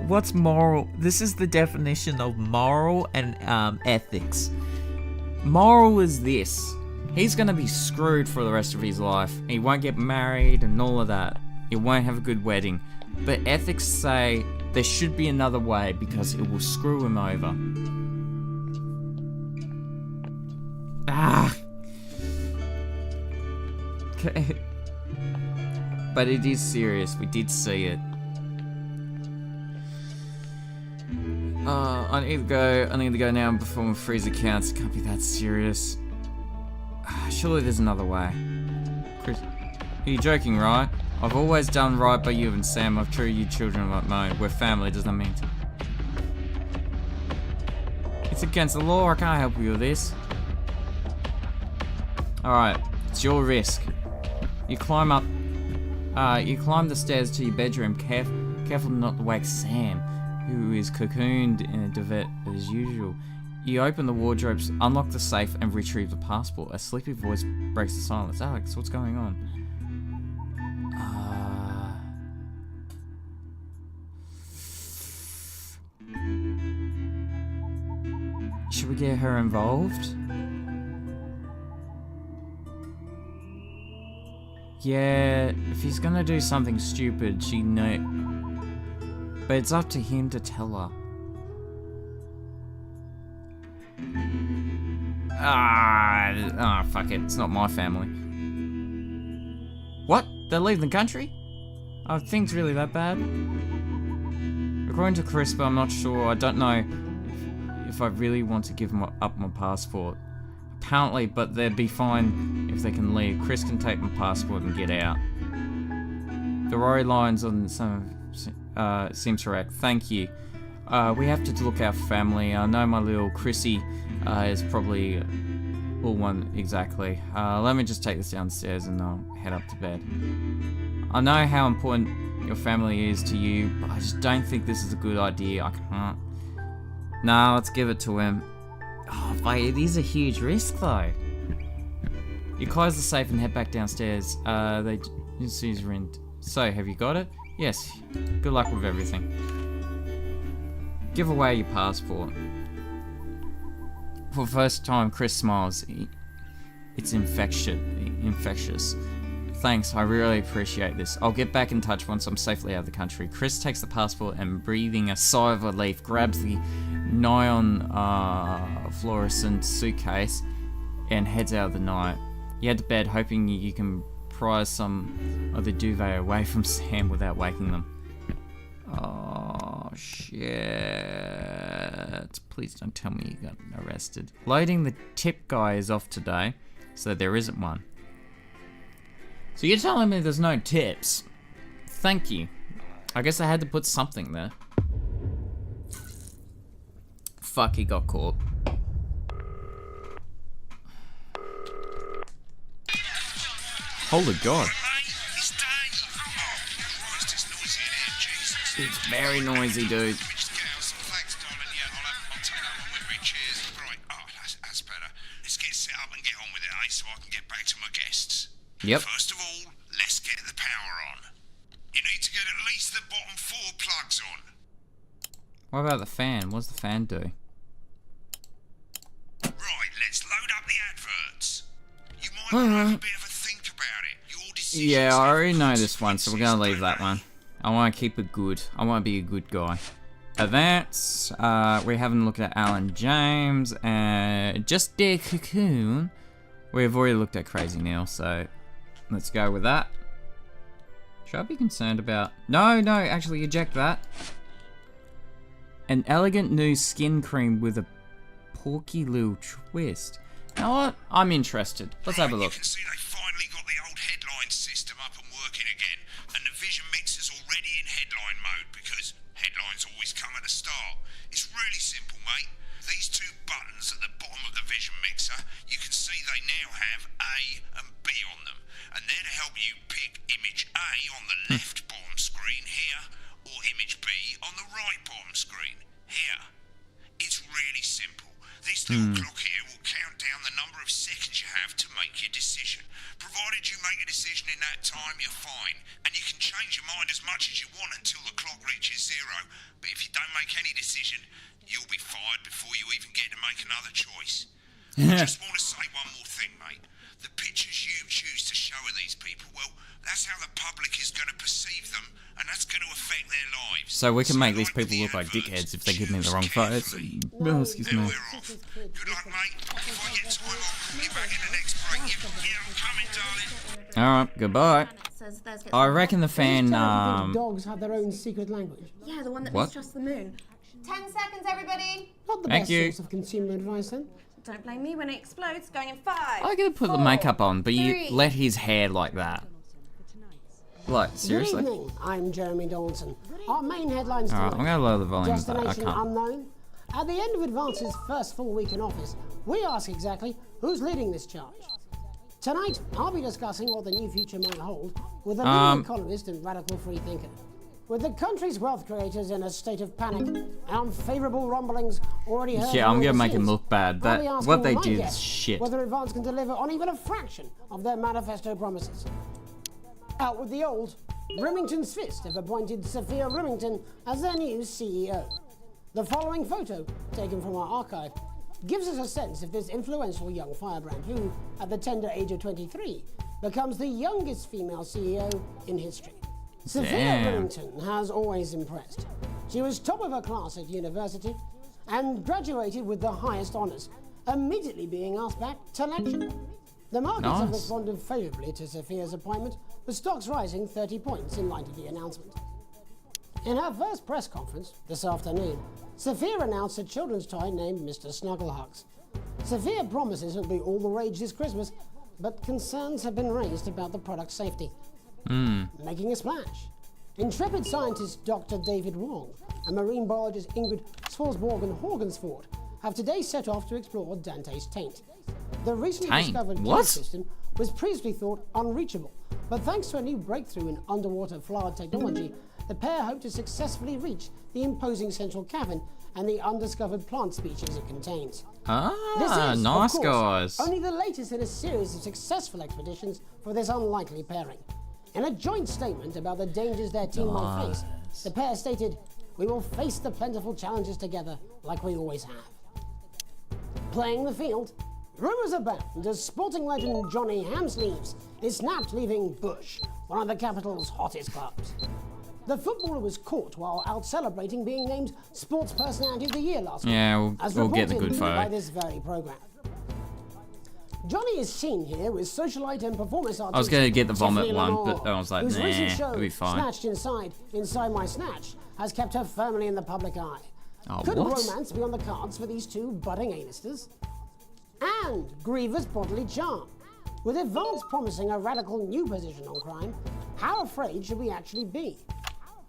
What's moral? This is the definition of moral and ethics. Moral is this. He's gonna be screwed for the rest of his life. He won't get married and all of that. He won't have a good wedding. But ethics say there should be another way because it will screw him over. Okay. But it is serious. We did see it. I need to go now before we freeze accounts. It can't be that serious. Surely there's another way. Chris, are you joking, right? I've always done right by you and Sam. I've treated you children like mine. We're family, does that mean? It's against the law. I can't help you with this. Alright, it's your risk. You climb up. You climb the stairs to your bedroom. Careful not to wake Sam, who is cocooned in a duvet as usual. You open the wardrobes, unlock the safe, and retrieve the passport. A sleepy voice breaks the silence. Alex, what's going on? Should we get her involved? Yeah, if he's gonna do something stupid, she know. But it's up to him to tell her. Fuck it. It's not my family. What? They're leaving the country? Are things really that bad? According to Chris, but I'm not sure. I don't know if I really want to give up my passport. Apparently, but they'd be fine if they can leave. Chris can take my passport and get out. The Rory lines on some seems correct. Thank you. We have to look out for family. I know my little Chrissy is probably all one exactly. Let me just take this downstairs and I'll head up to bed. I know how important your family is to you, but I just don't think this is a good idea. I can't. Nah, let's give it to him. Oh, but it is a huge risk though. You close the safe and head back downstairs. They just use rent. So, have you got it? Yes. Good luck with everything. Give away your passport. For the first time, Chris smiles. It's infectious. Thanks, I really appreciate this. I'll get back in touch once I'm safely out of the country. Chris takes the passport and, breathing a sigh of relief, grabs the neon fluorescent suitcase and heads out of the night. You head to bed hoping you can prise some of the duvet away from Sam without waking them. Oh shit. Please don't tell me you got arrested. Loading the tip guy is off today, so there isn't one. So you're telling me there's no tips? Thank you. I guess I had to put something there. Fuck, he got caught. Holy god. It's very noisy, dude. Yep. First of all, let's get the power on. You need to get at least the bottom 4 plugs on. What about the fan? What does the fan do? Right, let's load up the adverts. You might want to have a bit of a think about it. Your decision. Yeah, I already know this one, so we're gonna leave that one. I want to keep it good. I want to be a good guy. Advance. We're having a look at Alan James and just their cocoon. We've already looked at Crazy Neil, so let's go with that. Should I be concerned about... No, actually eject that. An elegant new skin cream with a porky little twist. You know what? I'm interested. Let's have a look. You can see they finally got the old headline system up and working again, and the Vision Mixer's already in headline mode because headlines always come at the start. It's really simple, mate. These 2 buttons at the bottom of the Vision Mixer, you can see they now have A and B on them, and they're to help you pick image A on the left bottom screen here, or image B on the right bottom screen here. It's really simple. This little clock here will count down the number of seconds you have to make your decision. Provided you make a decision in that time, you're fine, and you can change your mind as much as you want until the clock reaches 0. But if you don't make any decision, you'll be fired before you even get to make another choice. I just want to say one more thing, mate. The pictures you choose to show of these people, well, that's how the public is going to perceive them, and that's going to affect their lives. So we can make these people look like dickheads if they give me the wrong photos. Oh, excuse me. Good luck, mate. If I get time, I'll call you back in the next break. Yeah, I'm coming, darling. Alright, goodbye. I reckon the fan, dogs have their own secret language. Yeah, the one that What? mistrusts the moon. 10 seconds, everybody. Not the Thank best you. source of consumer advice, then. Don't blame me when it explodes. Going in 5. I could put the 4, makeup on, but 3. you let his hair like that. Like, seriously? Good evening, I'm Jeremy Dawson. Our main headlines Alright, I'm gonna lower the volume, but I Destination can't. unknown. At the end of Advance's first full week in office, we ask exactly who's leading this charge. Tonight, I'll be discussing what the new future might hold with a leading economist and radical free thinker. With the country's wealth creators in a state of panic and unfavourable rumblings already heard. Yeah, I'm gonna make him overseas, look bad. I'll be That asking what they my did is guests shit. Whether Advance can deliver on even a fraction of their manifesto promises. Out with the old, Remington's Fist have appointed Sophia Remington as their new CEO. The following photo, taken from our archive, gives us a sense of this influential young firebrand who, at the tender age of 23, becomes the youngest female CEO in history. Sophia Damn. Remington has always impressed. She was top of her class at university and graduated with the highest honours, immediately being asked back to lecture. The markets have Nice. responded favourably to Sophia's appointment, with stocks rising 30 points in light of the announcement. In her first press conference this afternoon, Sophia announced a children's toy named Mr. Snugglehugs. Sophia promises it'll be all the rage this Christmas, but concerns have been raised about the product's safety. Making a splash. Intrepid scientist Dr. David Wong and marine biologist Ingrid Svalsborg-Horgensford have today set off to explore Dante's taint. The recently Taint? discovered What? cave system was previously thought unreachable, but thanks to a new breakthrough in underwater flood technology, the pair hope to successfully reach the imposing central cavern and the undiscovered plant species it contains. This Ah, is, nice of course, guys. only the latest in a series of successful expeditions for this unlikely pairing. In a joint statement about the dangers their team might face, the pair stated, "We will face the plentiful challenges together like we always have." Playing the field, rumours abound as sporting legend Johnny Hamsleeves is snapped leaving Bush, one of the capital's hottest clubs. The footballer was caught while out celebrating being named Sports Personality of the Year last week. Yeah, as we'll get the reported good by photo. this very programme. Johnny is seen here with socialite and performance artist. I was gonna get the vomit Tiffany one, Lamar, but I was like, whose nah, recent show, it'll be fine. Snatched Inside My Snatch, has kept her firmly in the public eye. Oh, Could what? romance be on the cards for these two budding A-listers? And Griever's bodily charm. With Advance promising a radical new position on crime, how afraid should we actually be?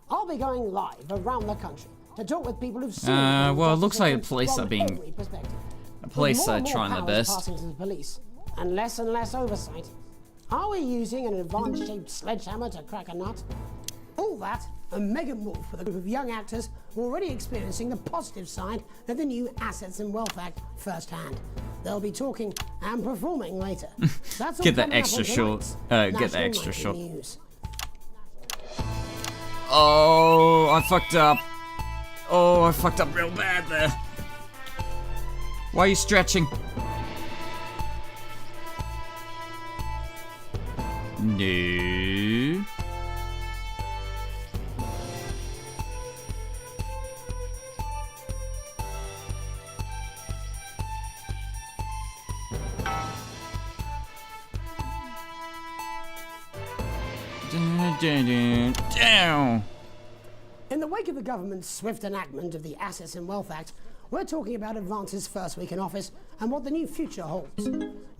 I'll be going live around the country to talk with people who've seen well, it looks like the police from are being- every perspective. The police With more are and more trying their powers best. passing to the police, and less oversight. Are we using an Advance-shaped sledgehammer to crack a nut? All that, and Megan Wolf with a group of young actors who are already experiencing the positive side of the new Assets and Wealth Act firsthand. They'll be talking and performing later. That's all Get that coming up extra on short. tonight's Get that National extra Nightly shot. News. Oh, I fucked up. Oh, I fucked up real bad there. Why are you stretching? No. Down. In the wake of the government's swift enactment of the Assets and Wealth Act, we're talking about Advance's first week in office and what the new future holds.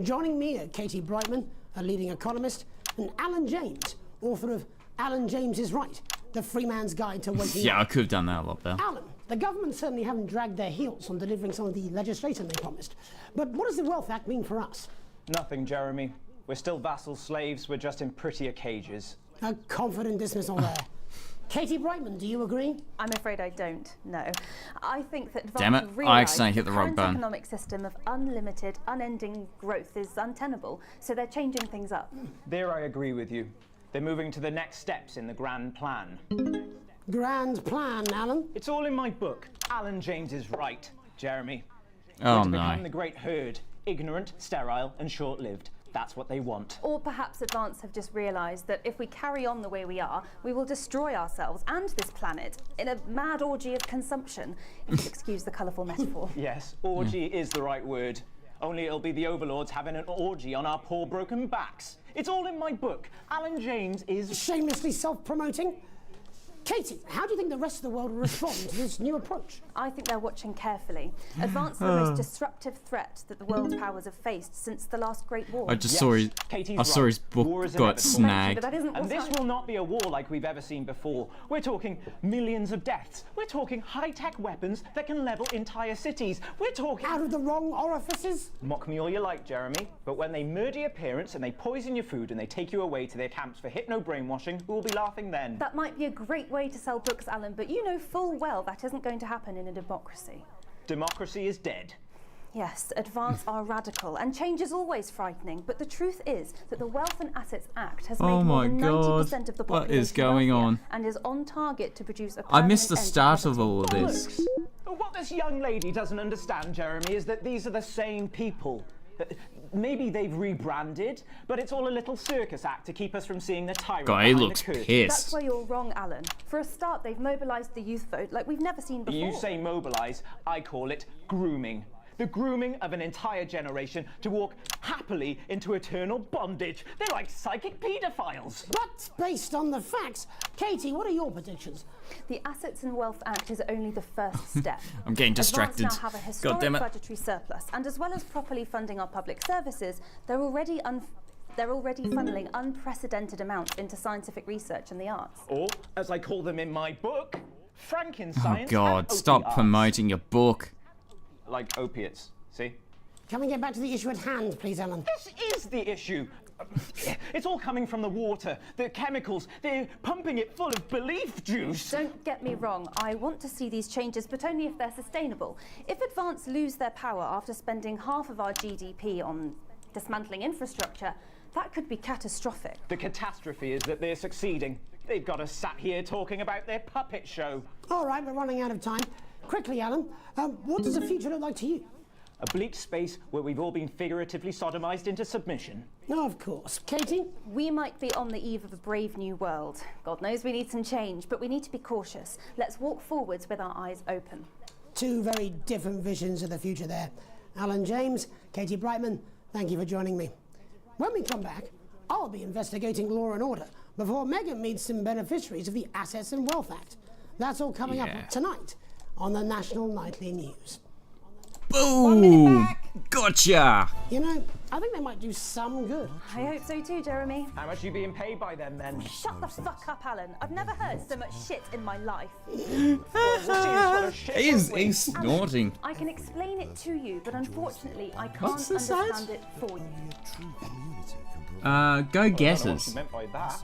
Joining me are Katie Brightman, a leading economist, and Alan James, author of Alan James is Right, The Free Man's Guide to Waking Yeah, I Up. could have done that a lot better. Alan, the government certainly haven't dragged their heels on delivering some of the legislation they promised. But what does the Wealth Act mean for us? Nothing, Jeremy. We're still vassal slaves, we're just in prettier cages. A confident dismissal there. Katie Brightman, do you agree? I'm afraid I don't, no. I think that Damn it, Advance I realised accidentally hit the the wrong current button. economic system of unlimited, unending growth is untenable, so they're changing things up. There I agree with you. They're moving to the next steps in the grand plan. Grand plan, Alan? It's all in my book. Alan James is Right, Jeremy. Oh, We're to no. become the great herd. Ignorant, sterile, and short-lived. That's what they want. Or perhaps Advance have just realised that if we carry on the way we are, we will destroy ourselves and this planet in a mad orgy of consumption, if you'll excuse the colourful metaphor. Yes, orgy is the right word. Only it'll be the overlords having an orgy on our poor broken backs. It's all in my book. Alan James is... Shamelessly self-promoting? Katie, how do you think the rest of the world will respond to this new approach? I think they're watching carefully. Advance are the most disruptive threat that the world powers have faced since the last Great War. I just saw his. I saw his book got snagged. And this will not be a war like we've ever seen before. We're talking millions of deaths. We're talking high-tech weapons that can level entire cities. We're talking... Out of the wrong orifices? Mock me all you like, Jeremy, but when they murder your parents and they poison your food and they take you away to their camps for hypno-brainwashing, who will be laughing then? That might be a great way to sell books, Alan, but you know full well that isn't going to happen in a democracy. Democracy is dead. Yes, Advance are radical, and change is always frightening, but the truth is that the Wealth and Assets Act has made more than 90% of the population what is going wealthier on? and is on target to produce a I missed the permanent end to start of poverty. all of this. What this young lady doesn't understand, Jeremy, is that these are the same people. Maybe they've rebranded, but it's all a little circus act to keep us from seeing the tyrant God, he behind looks the curtain. pissed. That's where you're wrong, Alan. For a start, they've mobilised the youth vote like we've never seen before. You say mobilise, I call it grooming. The grooming of an entire generation to walk happily into eternal bondage. They're like psychic paedophiles. But based on the facts, Katie, what are your predictions? The Assets and Wealth Act is only the first step. I'm getting distracted. Advance now have a historic God damn it. budgetary surplus, and as well as properly funding our public services, they're already funneling unprecedented amounts into scientific research and the arts. Or, as I call them in my book, Oh Frankenstein. God, stop promoting your book. Like opiates, see? Can we get back to the issue at hand, please, Alan? This is the issue. It's all coming from the water, the chemicals. They're pumping it full of belief juice. Don't get me wrong, I want to see these changes, but only if they're sustainable. If Advance lose their power after spending half of our GDP on dismantling infrastructure, that could be catastrophic. The catastrophe is that they're succeeding. They've got us sat here talking about their puppet show. All right, we're running out of time. Quickly, Alan, what does the future look like to you? A bleak space where we've all been figuratively sodomized into submission. No, of course. Katie? We might be on the eve of a brave new world. God knows we need some change, but we need to be cautious. Let's walk forwards with our eyes open. Two very different visions of the future there. Alan James, Katie Brightman, thank you for joining me. When we come back, I'll be investigating law and order before Megan meets some beneficiaries of the Assets and Wealth Act. That's all coming up tonight on the National Nightly News. Boom! Gotcha! You know, I think they might do some good. I hope so too, Jeremy. How much are you being paid by them, then? Shut the fuck up, Alan. I've never heard so much shit in my life. He's snorting. I can explain it to you, but unfortunately, I can't What's this understand it for you. Go guesses. What meant by that?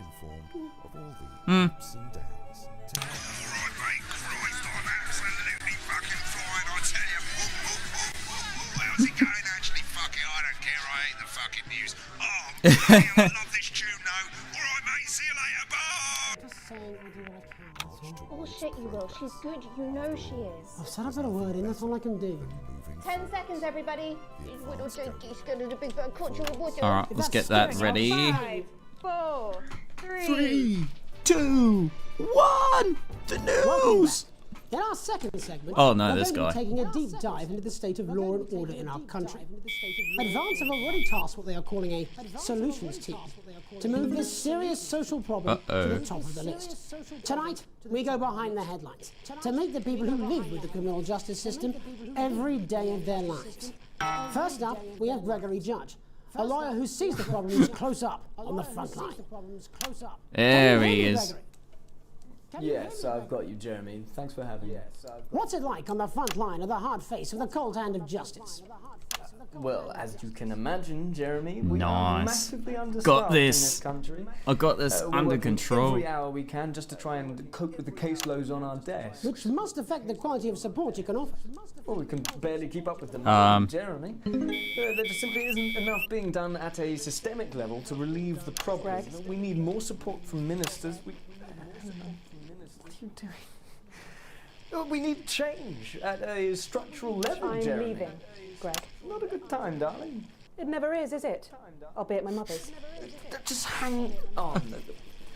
How's it going, actually? Fuck it, I don't care. I hate the fucking news. Oh, damn, I love this tune, though. All right, mate, see you later. Bye. Just saying, would you want to Bullshit, you will. She's good. You know she is. I've said I've got a word in, that's all I can do. 10 seconds, everybody. Little Jakey's going to the big bird caught you in the water. Alright, let's get that ready. 5, 4, 3. 3, 2, 1! The news! In our second segment, Oh, no, we're this going to guy. be taking a deep dive into the state of law and order in our country. Advance have already tasked what they are calling a solutions team to move this serious social problem to the top of the list. Tonight, we go behind the headlines to meet the people who live with the criminal justice system every day of their lives. First up, we have Gregory Judge, a lawyer who sees the problems close up on the front line. There he is. Yes, I've got you, Jeremy. Thanks for having me. What's it like on the front line of the hard face of the cold hand of justice? Well, as you can imagine, Jeremy, we Nice. are massively understaffed Got in this. this country. I got this We're under working control. every hour we can just to try and cope with the caseloads on our desk. Which must affect the quality of support you can offer. Well, we can barely keep up with them, Jeremy. There just simply isn't enough being done at a systemic level to relieve the problem. We need more support from ministers. What are you doing? We need change at a structural level, I'm Jeremy. leaving, Greg. Not a good time, darling. It never is it? I'll be at my mother's. Just hang on.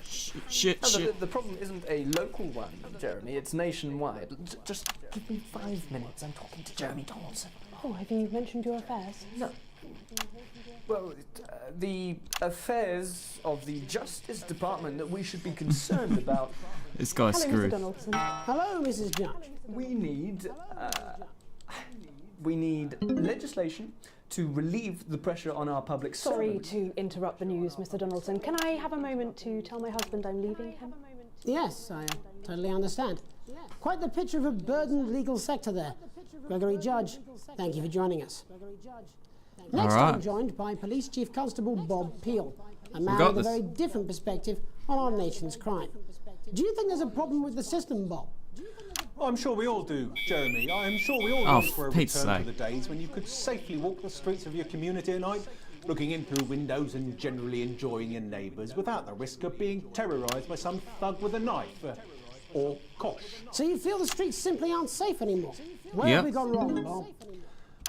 Shit. The problem isn't a local one, Jeremy. It's nationwide. Just give me 5 minutes. I'm talking to Jeremy Donaldson. Oh, have you mentioned your affairs? No. Well, the affairs of the Justice Department that we should be concerned about This guy's Hello, Mr. screwed. Donaldson. Hello, Mrs. Judge. We need legislation to relieve the pressure on our public Sorry servants. to interrupt the news, Mr. Donaldson. Can I have a moment to tell my husband I'm leaving him? Yes, I totally understand. Quite the picture of a burdened legal sector there. Gregory Judge, thank you for joining us. Next, All right. I'm joined by Police Chief Constable Bob Peel, a man got with a this. very different perspective on our nation's crime. Do you think there's a problem with the system, Bob? I'm sure we all do, Jeremy. I'm sure we all Oh, long for a for Pete's return to sake. the days when you could safely walk the streets of your community at night, looking in through windows and generally enjoying your neighbours without the risk of being terrorised by some thug with a knife. Or kosh. So you feel the streets simply aren't safe anymore? Where Yep. have we gone wrong, Bob?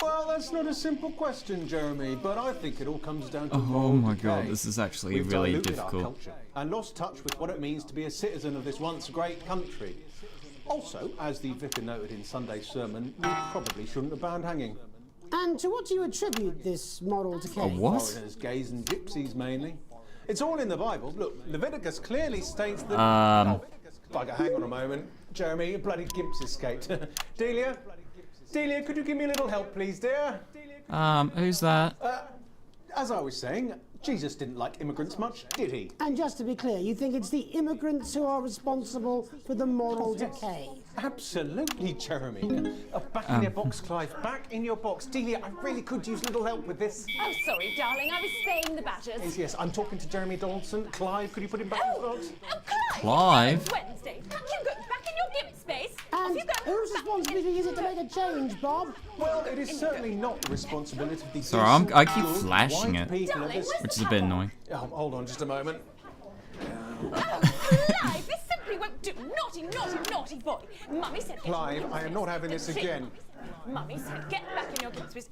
Well, that's not a simple question, Jeremy, but I think it all comes down to Oh moral my decay. god, this is actually We've really diluted our difficult. culture and lost touch with what it means to be a citizen of this once great country. Also, as the vicar noted in Sunday's sermon, we probably shouldn't have banned hanging. And to what do you attribute this moral decay? Foreigners, gays and gypsies mainly. It's all in the Bible. Look, Leviticus clearly states that... Um. Bugger, hang on a moment. Jeremy, your bloody gimps escaped. Delia? Delia, could you give me a little help, please, dear? Who's that? As I was saying, Jesus didn't like immigrants much, did he? And just to be clear, you think it's the immigrants who are responsible for the moral Yes. decay? Absolutely, Jeremy. Back in your box, Clive. Back in your box. Delia, I really could use a little help with this. Oh, sorry, darling. I was staying the Badgers. Yes, yes, I'm talking to Jeremy Donaldson. Clive, could you put him back in the box? Clive? Wednesday. You go back in your gimp space. And whose responsibility is it to make a change, Bob? Well, it is certainly not the responsibility of the Sorry, I keep decent, good, flashing white it, people of this- which is a bit annoying. Oh, hold on just a moment. Clive, this simply won't do. Naughty, naughty, naughty boy. Mummy said... Clive, I am not having this again. Mummy said get back in your gimp space.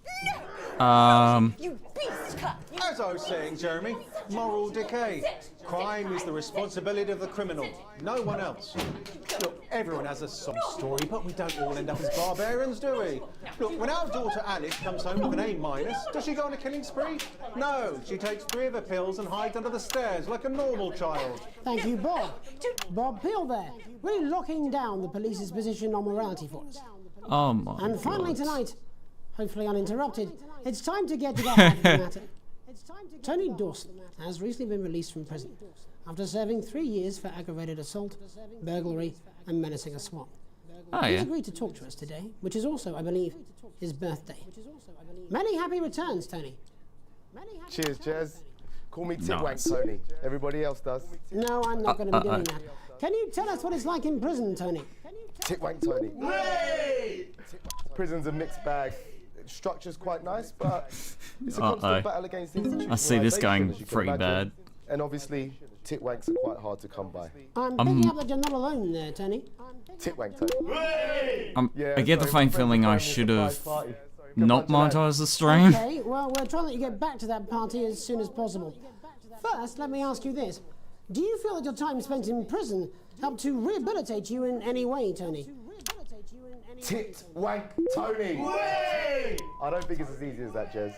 You beast, Clive. As I was saying, Jeremy, moral decay. Crime is the responsibility of the criminal, no one else. Look, everyone has a sob story, but we don't all end up as barbarians, do we? Look, when our daughter Alice comes home with an A-, does she go on a killing spree? No, she takes 3 of her pills and hides under the stairs like a normal child. Thank you, Bob. Bob Peel there, really locking down the police's position on morality for us. Oh my And finally god. tonight, hopefully uninterrupted, it's time to get to the heart of the matter. Tony Dawson has recently been released from prison after serving 3 years for aggravated assault, burglary and menacing a swan. Oh, He's yeah. agreed to talk to us today, which is also, I believe, his birthday. Many happy returns, Tony. Cheers, Jez. Call me Nice. Titwank Tony. Everybody else does. No, I'm not going to be doing that. Can you tell us what it's like in prison, Tony? Titwank Tony. Prison's a mixed bag. Structure's quite nice, but it's a constant battle against institutionalisation. I see this going as you can pretty imagine. bad. And obviously, titwanks are quite hard to come by. I'm picking up that you're not alone there, Tony. Titwank Tony. I get the faint feeling I should have not monetized the stream. Okay, well, we're trying to let you get back to that party as soon as possible. First, let me ask you this. Do you feel that your time spent in prison helped to rehabilitate you in any way, Tony? Titwank Tony. I don't think it's as easy as that, Jez.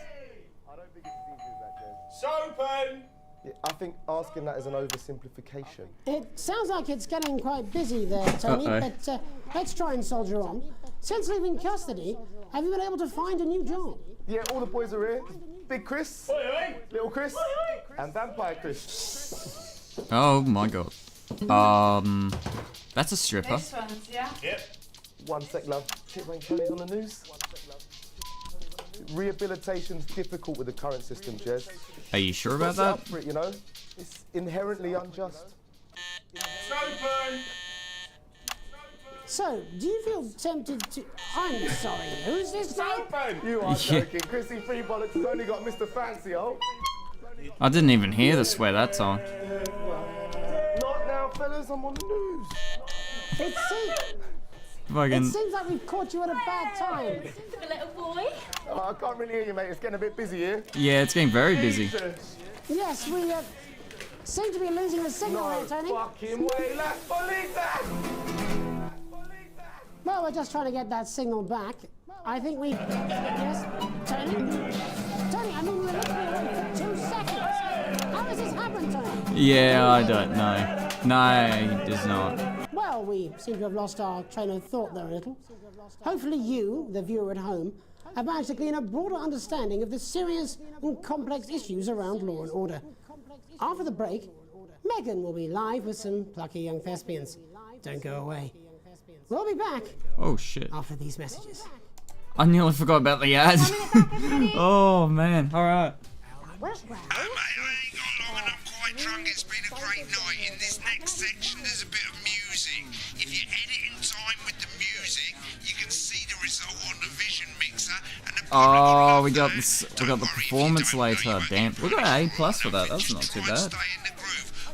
Sopen! Yeah, I think asking that is an oversimplification. It sounds like it's getting quite busy there, Tony, but let's try and soldier on. Since leaving custody, have you been able to find a new job? Yeah, all the boys are here. Big Chris, Little Chris, and Vampire Chris. Oh my god. That's a stripper. Yeah? Yep. One sec, love. Titwank Tony's on the news. Rehabilitation's difficult with the current system, Jez. Are you sure It's about not set that? up for it, you know? It's inherently unjust. Sopen! So, do you feel tempted to... I'm sorry, who's this now? You are Yeah. joking. Chrissy Free Bollocks has only got Mr. Fancy, oh. I didn't even hear the swear that time. Not now, fellas. I'm on the news. It Fucking. seems like we've caught you at a bad time. The little boy. Oh, I can't really hear you, mate. It's getting a bit busy here. Yeah, it's getting very busy. Yes, we seem to be losing the signal No here, Tony. fucking way. Let's believe that. Well, we're just trying to get that signal back. I think we... Yes? Tony? Tony, I mean, we were literally away for 2 seconds. How has this happened, Tony? Yeah, I don't know. No, he does not. Well, we seem to have lost our train of thought there a little. Hopefully you, the viewer at home, have managed to glean a broader understanding of the serious and complex issues around law and order. After the break, Megan will be live with some plucky young thespians. Don't go away. We'll be back. Oh shit. After these messages. I nearly forgot about the ad. Oh man. Alright. Mate, I ain't got long and I'm quite drunk. It's been a great night. In this next section, there's a bit of music. If you edit in time with the music, you can see the result on the Vision Mixer. And the Oh, we got this. We got the performance later. Damn. We got an A+ for that. That's not too bad.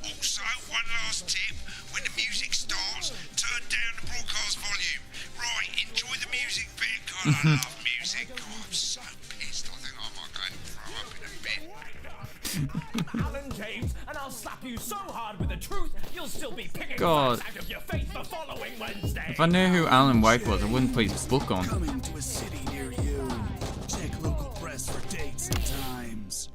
Also, one last tip. When the music starts, turn down the broadcast volume. Right, enjoy the music bit. God, I love music. God, I'm so pissed. I think I might go and throw up in a bit. Alan James, and I'll slap you so hard with the truth, you'll still be picking God. out of your face the following Wednesday. If I knew who Alan Wake was, I wouldn't put his book on. Coming to a city near you. Check local press for dates and times.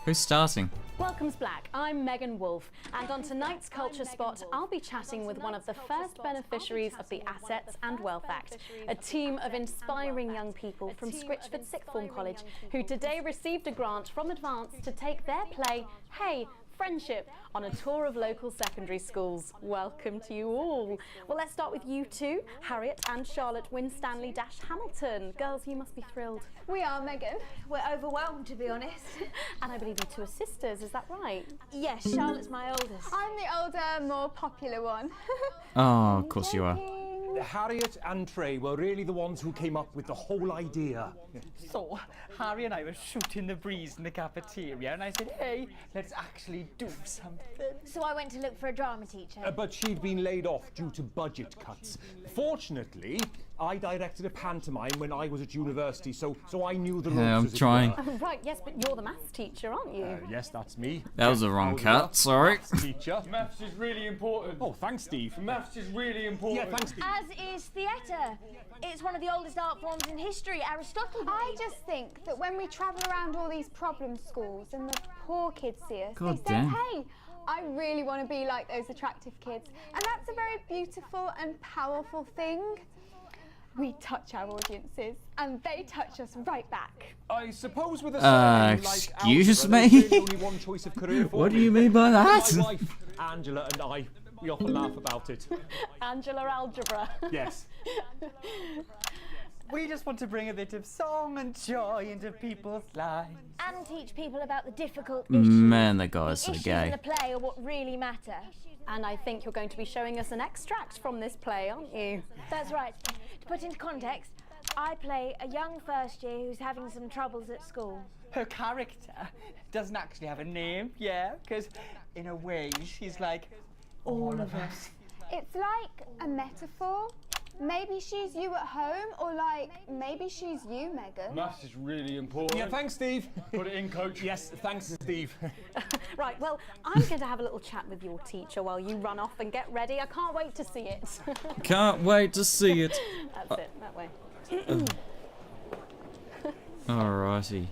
Who's starting? Welcome's Black, I'm Megan Wolfe, and on tonight's Culture Spot, I'll be chatting with one of the first beneficiaries of the Assets and Wealth Act, a team of inspiring young people from Scritchford Sixth Form College, who today received a grant from Advance to take their play, Hey, Friendship, on a tour of local secondary schools. Welcome to you all. Well, let's start with you two, Harriet and Charlotte Winstanley-Hamilton. Girls, you must be thrilled. We are, Megan. We're overwhelmed, to be honest. And I believe you two are sisters, is that right? Yes, Charlotte's my oldest. I'm the older, more popular one. Oh, of course you are. Harriet and Trey were really the ones who came up with the whole idea. So, Harry and I were shooting the breeze in the cafeteria, and I said, hey, let's actually do something. So I went to look for a drama teacher. But she'd been laid off due to budget cuts. Fortunately, I directed a pantomime when I was at university, so I knew the ropes. Yeah, I'm as it trying. were. Oh, right, yes, but you're the maths teacher, aren't you? Yes, that's me. That was the wrong cut, sorry. Maths teacher. Maths is really important. Oh, thanks, Steve. Maths is really important. Yeah, thanks, Steve. As is theatre. It's one of the oldest art forms in history. Aristotle. I just think that when we travel around all these problem schools and the poor kids see us, God they say, damn. hey, I really want to be like those attractive kids. And that's a very beautiful and powerful thing. We touch our audiences, and they touch us right back. I suppose with a surname like excuse Algebra, me? there's really only one choice of career for What do me. you mean by that? My wife, Angela, and I, we often laugh about it. Angela Algebra. Yes. We just want to bring a bit of song and joy into people's lives. And teach people about the difficult Man, that guy's so issues gay. in the play are what really matter. And I think you're going to be showing us an extract from this play, aren't you? That's right. To put into context, I play a young first year who's having some troubles at school. Her character doesn't actually have a name, yeah, because in a way she's like all of us. It's like a metaphor. Maybe she's you at home, or like, maybe she's you, Megan. Maths is really important. Yeah, thanks, Steve. Put it in, coach. Yes, thanks, Steve. Right, well, I'm going to have a little chat with your teacher while you run off and get ready. I can't wait to see it. Can't wait to see it. That's it, that way. Alrighty.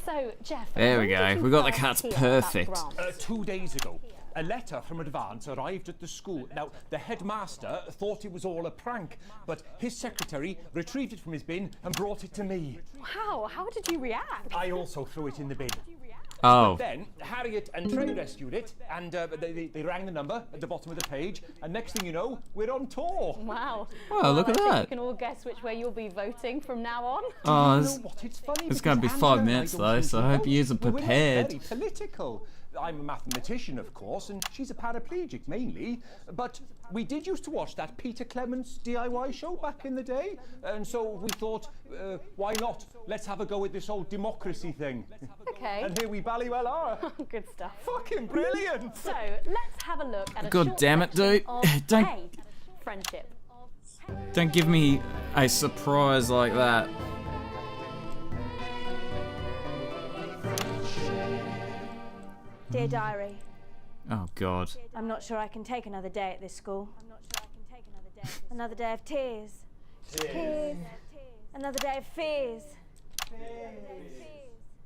So, Jeff. There we when did go. you We got the first cuts hear about perfect. grants? 2 days ago, a letter from Advance arrived at the school. Now, the headmaster thought it was all a prank, but his secretary retrieved it from his bin and brought it to me. Wow, how did you react? I also threw it in the bin. Oh. But then Harriet and Trey rescued it, and they rang the number at the bottom of the page, and next thing you know, we're on tour. Wow. Oh, look I at think that. You can all guess which way you'll be voting from now on. Oh, You it's, know what? It's funny. it's going to be because 5 Angela and I minutes don't though, so I usually hope you are vote. We're not prepared. very political. I'm a mathematician, of course, and she's a paraplegic mainly. But we did used to watch that Peter Clements DIY show back in the day, and so we thought, why not? Let's have a go at this old democracy thing. Okay. And here we ballywell are. Good stuff. Fucking brilliant. So, let's have a look at a God short damn it, section dude. of Don't- Hey, Friendship. Don't give me a surprise like that. Dear Diary, Oh God. I'm not sure I can take another day at this school. Another day of tears. Tears. Another day of fears.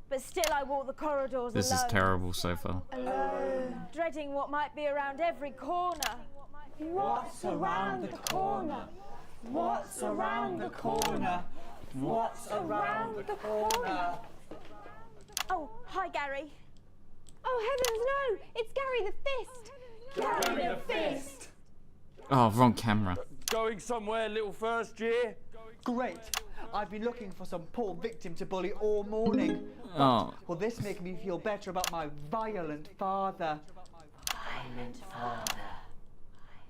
But still I walk the corridors This alone. is terrible so far. Alone. Dreading what might be around every corner. What's around the corner? What's around the corner? What's around the corner? Oh, hi, Gary. Oh, heavens, no! It's Gary the Fist! Gary the Fist! Oh, wrong camera. Going somewhere, little first year? Great. I've been looking for some poor victim to bully all morning. Oh. Will this make me feel better about my violent father? Violent father.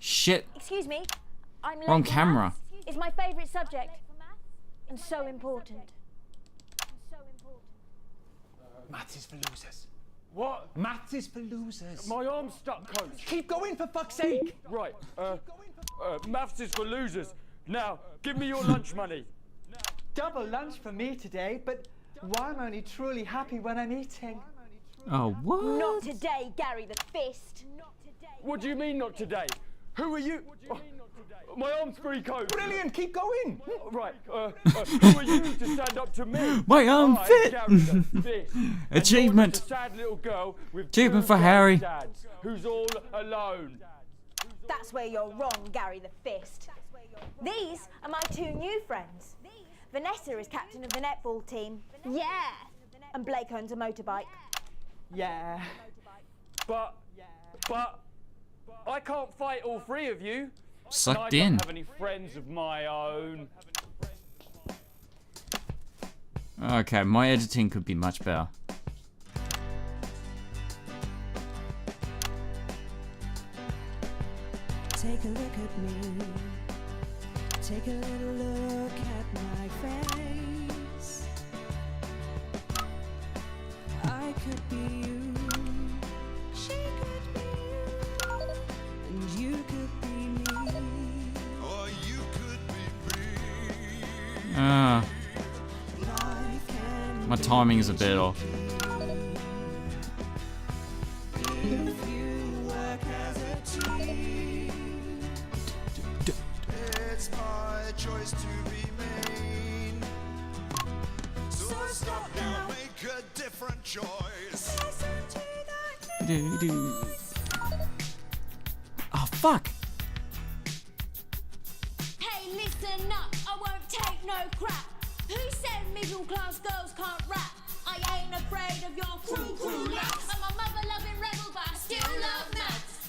Shit. Excuse me. I'm late Wrong for camera. maths. It's my favourite subject. And so important. Maths is for losers. What? Maths is for losers. My arm's stuck, coach. Keep going, for fuck's sake. Right, maths is for losers. Now, give me your lunch money. Double lunch for me today, but why I'm only truly happy when I'm eating. Oh, what? Not today, Gary the Fist. What do you mean not today? Who are you? Oh, my arm's free, coach. Brilliant, keep going. Right, who are you to stand up to me? My arm I'm fit. Gary the Fist. Achievement. And you're just a sad little girl with Achievement two for Harry. dads who's all alone. That's where you're wrong, Gary the Fist. These are my two new friends. Vanessa is captain of the netball team. Yeah. And Blake owns a motorbike. Yeah. But I can't fight all three of you. Sucked and I in. don't have any friends of my own. Okay, my editing could be much better. Take a look at me. Take a little look at my face. I could be you. She could be you. And you could be me. Or you could be me. My timing is a bit off. If you work as a team, it's my choice to be mean. So stop now, make a different choice. Oh, fuck. Hey, listen up, I won't take no crap. Who said middle class girls can't rap? I ain't afraid of your crew laps. I'm a mother loving rebel, but I still love maths.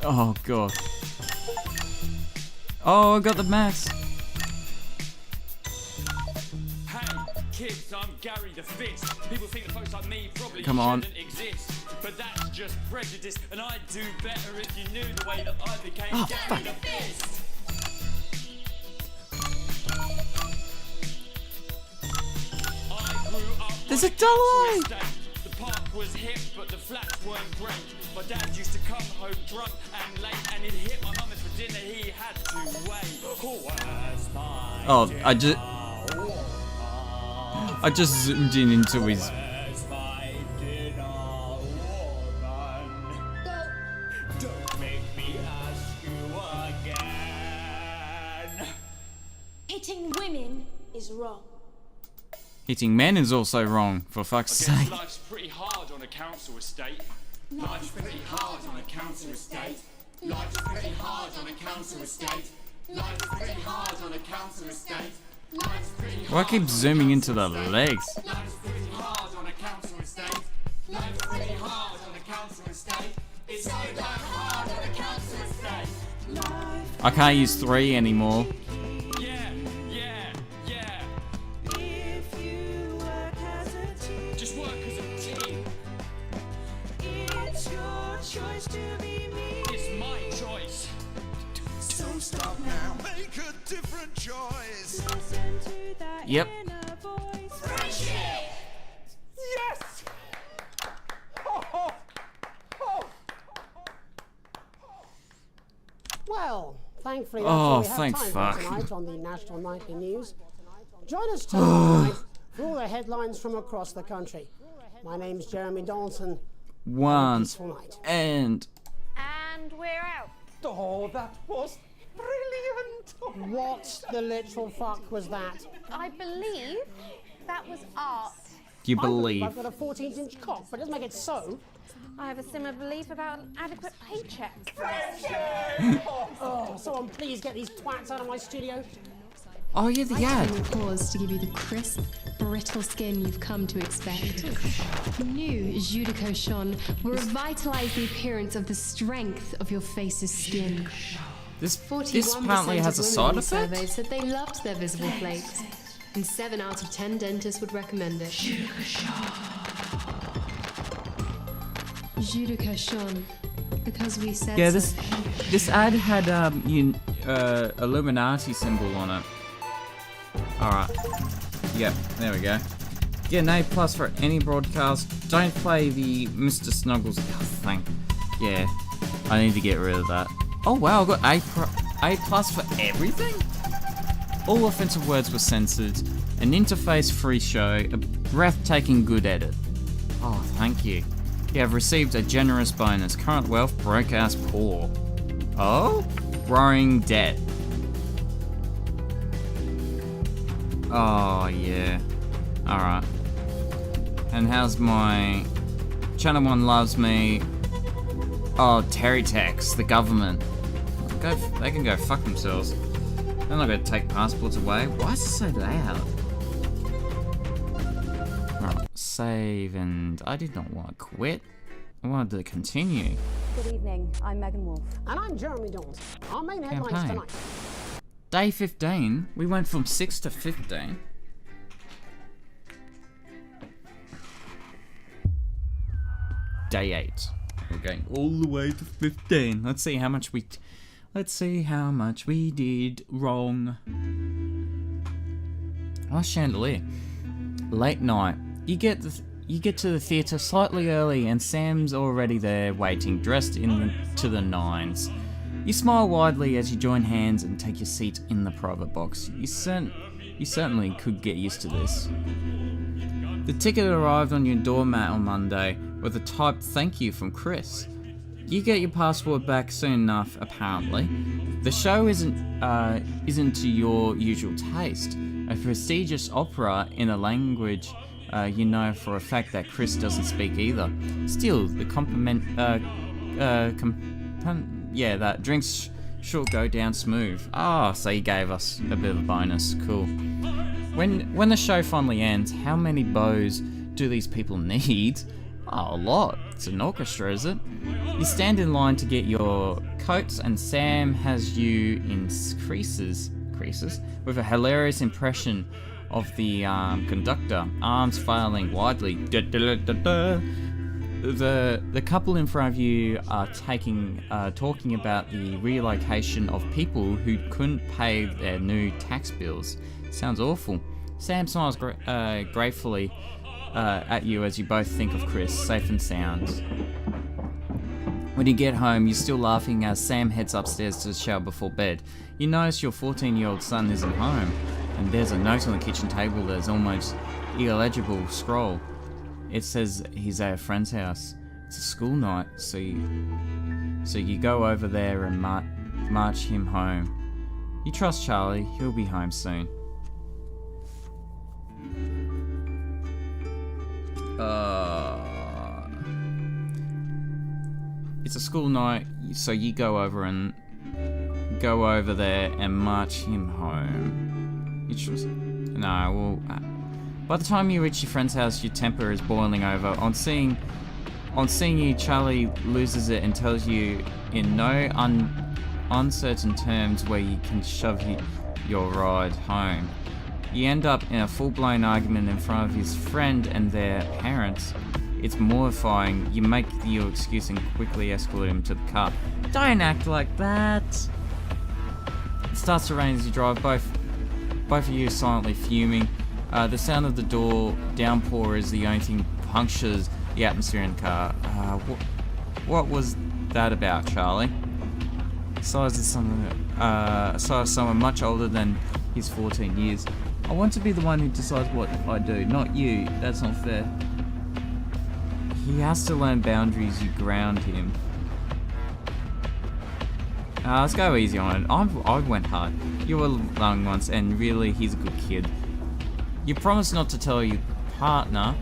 Oh, God. Oh, I got the maths. Hey, kids, I'm Gary the Fist. People think that folks like me probably Come on. shouldn't exist. But that's just prejudice, and I'd do better if you knew the way that I became Oh, Gary fuck. the Fist. I grew up There's on a dollar. council estate. The park was hip, but the flats weren't great. My dad used to come home drunk and late, and he'd hit my mum for dinner. He had to wait. Oh, I just zoomed in into his. Don't make me ask you again. Hitting women is wrong. Hitting men is also wrong, for fuck's I guess sake. life's pretty hard on a council estate. Life's pretty hard on a council estate. Life's pretty hard on a council estate. Life's pretty hard on a council estate. Life's pretty Why keep zooming into the legs? Life's pretty hard on a council estate. Life's pretty hard on a council estate. It's so damn hard on a council estate. I can't use 3 anymore. Yeah. if you work as a team, Just work as a team. it's your choice to be me. It's my choice. So stop now, make a different choice. Listen to that Yep. inner voice. Friendship! Yes! Well, thankfully that's Oh, all we have thank time fuck. for tonight on the National Nightly News. Join us tonight for all the headlines from across the country. My name's Jeremy Donaldson. One Peaceful night. and And we're out. Oh, that was brilliant. What the literal fuck was that? I believe that was art. Do you I believe believe? I've got a 14-inch cock, but it doesn't make it so. I have a similar belief about an adequate paycheck. Oh, someone please get these twats out of my studio. Oh yeah, the ad. Pause to give you the crisp, brittle skin you've come to expect. New Judico Shon will revitalize the appearance of the strength of your face's skin. This 41% apparently has a of side women in effect? surveys said they loved their visible flakes, and 7 out of 10 dentists would recommend it. Judico Shon, because we said Yeah, so. this ad had Illuminati symbol on it. Alright. Yep, there we go. Get an A+ for any broadcast. Don't play the Mr. Snuggles thing. Yeah, I need to get rid of that. Oh wow, I got A+ for everything? All offensive words were censored. An interface-free show. A breathtaking good edit. Oh, thank you. You have received a generous bonus. Current wealth broke as poor. Oh? Growing debt. Oh, yeah. Alright. And how's my... Channel 1 loves me. Oh, Terry Tex, the government. They can go fuck themselves. They're not going to take passports away. Why is it so loud? Alright, save, and I did not want to quit. I wanted to continue. Good evening, I'm Megan Wolf. And I'm Jeremy Daunt. Our main headlines Campaign. tonight. Day 15. We went from 6 to 15. Day 8. We're going all the way to 15. Let's see how much we did wrong. Oh, chandelier. Late night. You get to the theatre slightly early, and Sam's already there waiting, dressed to the nines. You smile widely as you join hands and take your seat in the private box. You certainly could get used to this. The ticket arrived on your doormat on Monday with a typed thank you from Chris. You get your passport back soon enough, apparently. The show isn't to your usual taste. A prestigious opera in a language you know for a fact that Chris doesn't speak either. Still, the that drinks should go down smooth. Ah, so he gave us a bit of a bonus. Cool. When the show finally ends, how many bows do these people need? Oh, a lot. It's an orchestra, is it? You stand in line to get your coats, and Sam has you in creases, with a hilarious impression of the conductor, arms flailing widely. The couple in front of you are talking about the relocation of people who couldn't pay their new tax bills. Sounds awful. Sam smiles gratefully at you as you both think of Chris, safe and sound. When you get home, you're still laughing as Sam heads upstairs to shower before bed. You notice your 14-year-old son isn't home, and there's a note on the kitchen table that's almost illegible scroll. It says he's at a friend's house. It's a school night, so you go over there and march him home. You trust Charlie, he'll be home soon. It's a school night, so you go over there and march him home. You trust? No, well, by the time you reach your friend's house, your temper is boiling over. On seeing you, Charlie loses it and tells you in no uncertain terms where you can shove your ride home. You end up in a full-blown argument in front of his friend and their parents. It's mortifying. You make your excuse and quickly escort him to the car. Don't act like that! It starts to rain as you drive, both of you silently fuming. The sound of the door downpour is the only thing punctures the atmosphere in the car. What was that about, Charlie? Besides someone much older than his 14 years. I want to be the one who decides what I do, not you. That's not fair. He has to learn boundaries. You ground him. Let's go easy on it. I went hard. You were young once, and really, he's a good kid. You promise not to tell your partner,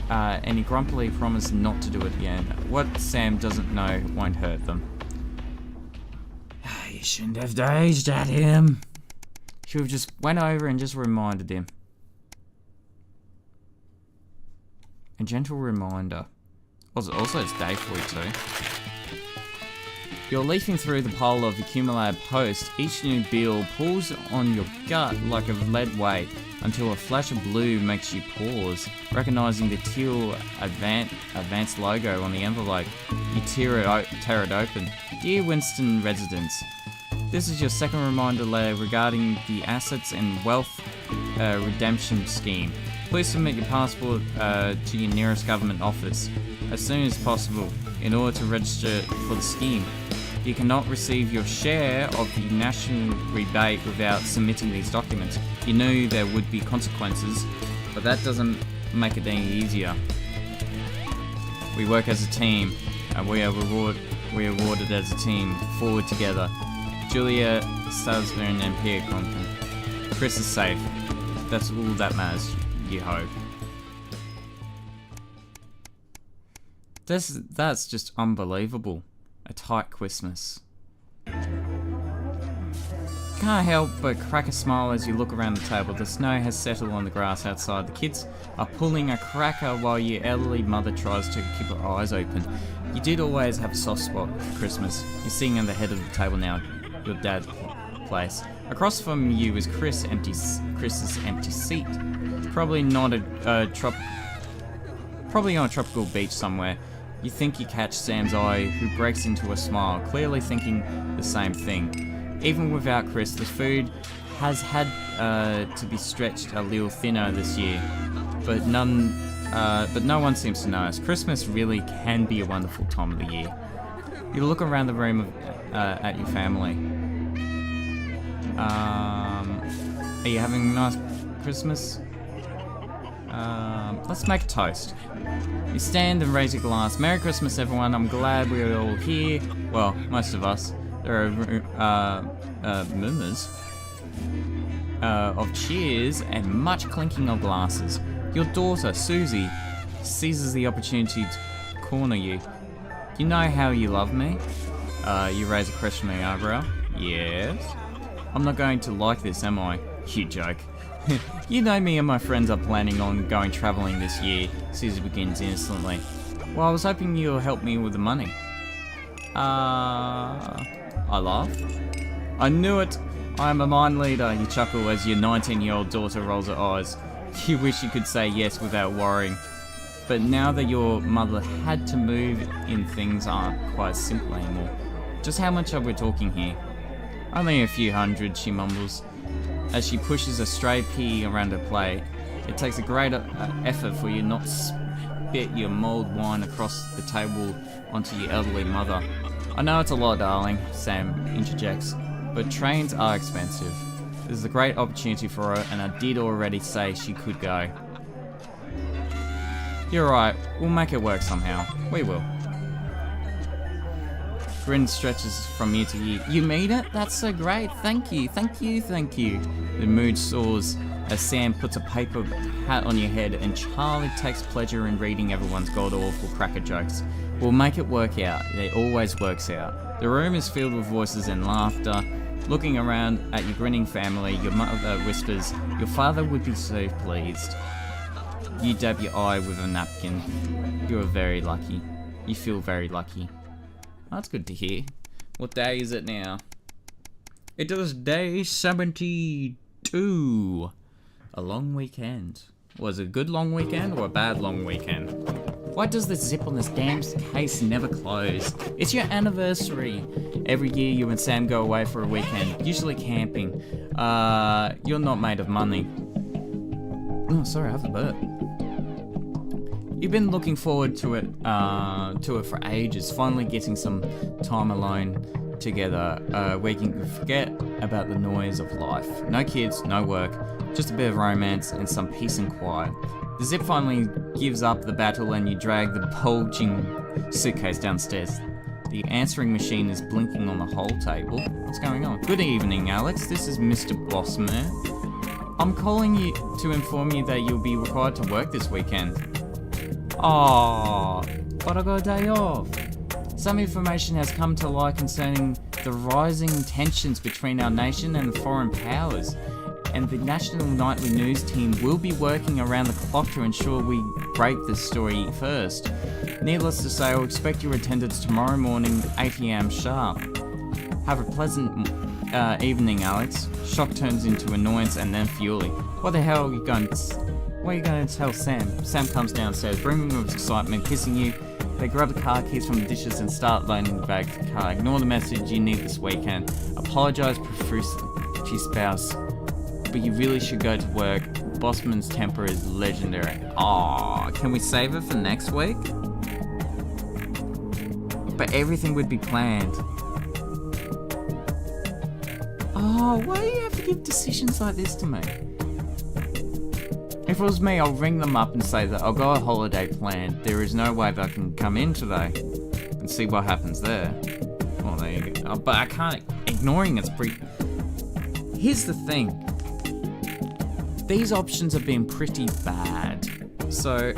and he grumpily promised not to do it again. What Sam doesn't know won't hurt them. You shouldn't have dazed at him. Should have just went over and just reminded him. A gentle reminder. Also, it's day 42. You're leafing through the pile of Accumulab Post. Each new bill pulls on your gut like a lead weight until a flash of blue makes you pause. Recognizing the teal advanced logo on the envelope, you tear it open. Dear Winston residents, this is your second reminder letter regarding the Assets and Wealth Redemption Scheme. Please submit your passport to your nearest government office as soon as possible in order to register for the scheme. You cannot receive your share of the national rebate without submitting these documents. You knew there would be consequences, but that doesn't make it any easier. We work as a team, and we are rewarded as a team. Forward together. Julia Salzburn and Pierre Compton. Chris is safe. That's all that matters, you hope. That's just unbelievable. A tight Christmas. Can't help but crack a smile as you look around the table. The snow has settled on the grass outside. The kids are pulling a cracker while your elderly mother tries to keep her eyes open. You did always have a soft spot for Christmas. You're sitting at the head of the table now, your dad's place. Across from you is Chris's empty seat. Probably not probably on a tropical beach somewhere. You think you catch Sam's eye, who breaks into a smile, clearly thinking the same thing. Even without Chris, the food has had to be stretched a little thinner this year, but no one seems to notice. Christmas really can be a wonderful time of the year. You look around the room at your family. Are you having a nice Christmas? Let's make a toast. You stand and raise your glass. Merry Christmas, everyone. I'm glad we're all here. Well, most of us. There are murmurs of cheers and much clinking of glasses. Your daughter, Susie, seizes the opportunity to corner you. You know how you love me? You raise a questioning eyebrow. Yes. I'm not going to like this, am I? You joke. You know me and my friends are planning on going travelling this year. Susie begins innocently. Well, I was hoping you'll help me with the money. I laugh. I knew it. I am a mind leader, you chuckle as your 19-year-old daughter rolls her eyes. You wish you could say yes without worrying. But now that your mother had to move in, things aren't quite simple anymore. Just how much are we talking here? Only a few hundred, she mumbles. As she pushes a stray pea around her plate, it takes a great effort for you not to spit your mulled wine across the table onto your elderly mother. I know it's a lot, darling, Sam interjects, but trains are expensive. This is a great opportunity for her, and I did already say she could go. You're right, we'll make it work somehow. We will. Grin stretches from ear to ear. You mean it? That's so great. Thank you, thank you, thank you. The mood soars as Sam puts a paper hat on your head and Charlie takes pleasure in reading everyone's god-awful cracker jokes. We'll make it work out. It always works out. The room is filled with voices and laughter. Looking around at your grinning family, your mother whispers, your father would be so pleased. You dab your eye with a napkin. You are very lucky. You feel very lucky. That's good to hear. What day is it now? It is day 72. A long weekend. Was it a good long weekend or a bad long weekend? Why does the zip on this damn case never close? It's your anniversary. Every year you and Sam go away for a weekend, usually camping. You're not made of money. Oh, sorry, I have the burp. You've been looking forward to it for ages, finally getting some time alone together, where you can forget about the noise of life. No kids, no work, just a bit of romance and some peace and quiet. The zip finally gives up the battle and you drag the bulging suitcase downstairs. The answering machine is blinking on the whole table. What's going on? Good evening, Alex. This is Mr. Blossmer. I'm calling you to inform you that you'll be required to work this weekend. Oh, but I got a day off. Some information has come to light concerning the rising tensions between our nation and the foreign powers, and the National Nightly News team will be working around the clock to ensure we break this story first. Needless to say, I'll expect your attendance tomorrow morning, 8 AM sharp. Have a pleasant evening, Alex. Shock turns into annoyance and then fury. What the hell are you going to tell Sam? Sam comes downstairs, brimming with excitement, kissing you. They grab the car keys from the dishes and start loading the bag to the car. Ignore the message you need this weekend. Apologise profusely to your spouse, but you really should go to work. Bossman's temper is legendary. Aww, can we save it for next week? But everything would be planned. Oh, why do you have to give decisions like this to me? If it was me, I'll ring them up and say that I've got a holiday planned. There is no way that I can come in today and see what happens there. Well, there you go. But I can't. Ignoring it's pretty. Here's the thing. These options have been pretty bad. So,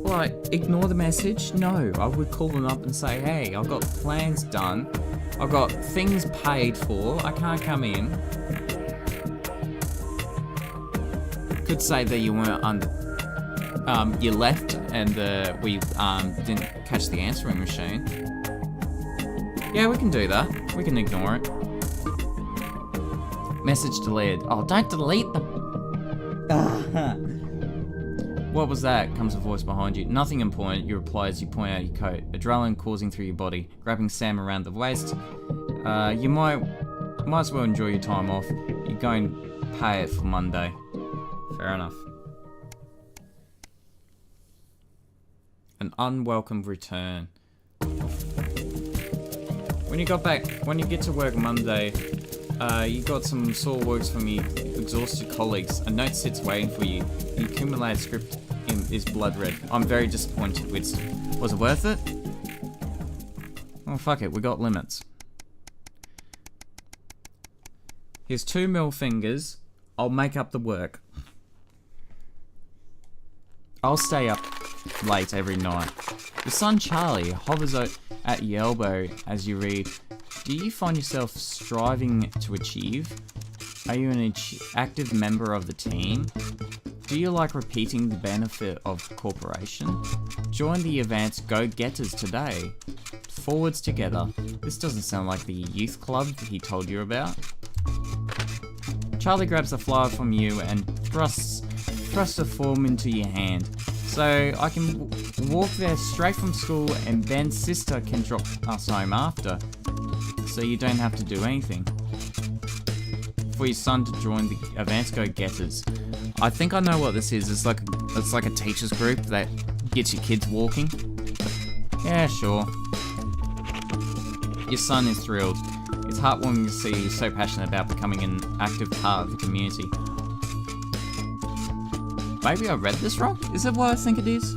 like, ignore the message? No, I would call them up and say, hey, I've got plans done. I've got things paid for. I can't come in. Could say that you weren't you left and we didn't catch the answering machine. Yeah, we can do that. We can ignore it. Message deleted. Oh, don't delete them. What was that? Comes a voice behind you. Nothing important. You reply as you point out your coat. Adrenaline coursing through your body. Grabbing Sam around the waist. You might as well enjoy your time off. You're going to pay it for Monday. Fair enough. An unwelcome return. When you get to work Monday, you got some sore works from your exhausted colleagues. A note sits waiting for you. The accumulated script is blood red. I'm very disappointed, Winston. Was it worth it? Oh, fuck it, we got limits. Here's 2 middle fingers. I'll make up the work. I'll stay up late every night. Your son Charlie hovers at your elbow as you read. Do you find yourself striving to achieve? Are you an active member of the team? Do you like repeating the benefit of corporation? Join the Advanced Go-Getters today. Forwards together. This doesn't sound like the youth club he told you about. Charlie grabs the flyer from you and thrusts a form into your hand. So I can walk there straight from school and Ben's sister can drop us home after. So you don't have to do anything. For your son to join the Advanced Go-Getters. I think I know what this is. It's like a teachers group that gets your kids walking. Yeah, sure. Your son is thrilled. It's heartwarming to see you so passionate about becoming an active part of the community. Maybe I read this wrong? Is that what I think it is?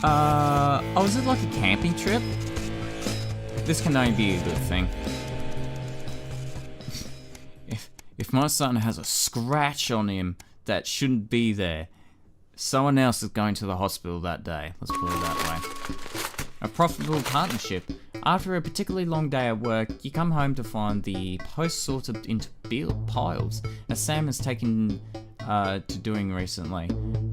Oh, is it like a camping trip? This can only be a good thing. If my son has a scratch on him that shouldn't be there, someone else is going to the hospital that day. Let's put it that way. A profitable partnership. After a particularly long day at work, you come home to find the post sorted into piles, as Sam has taken to doing recently.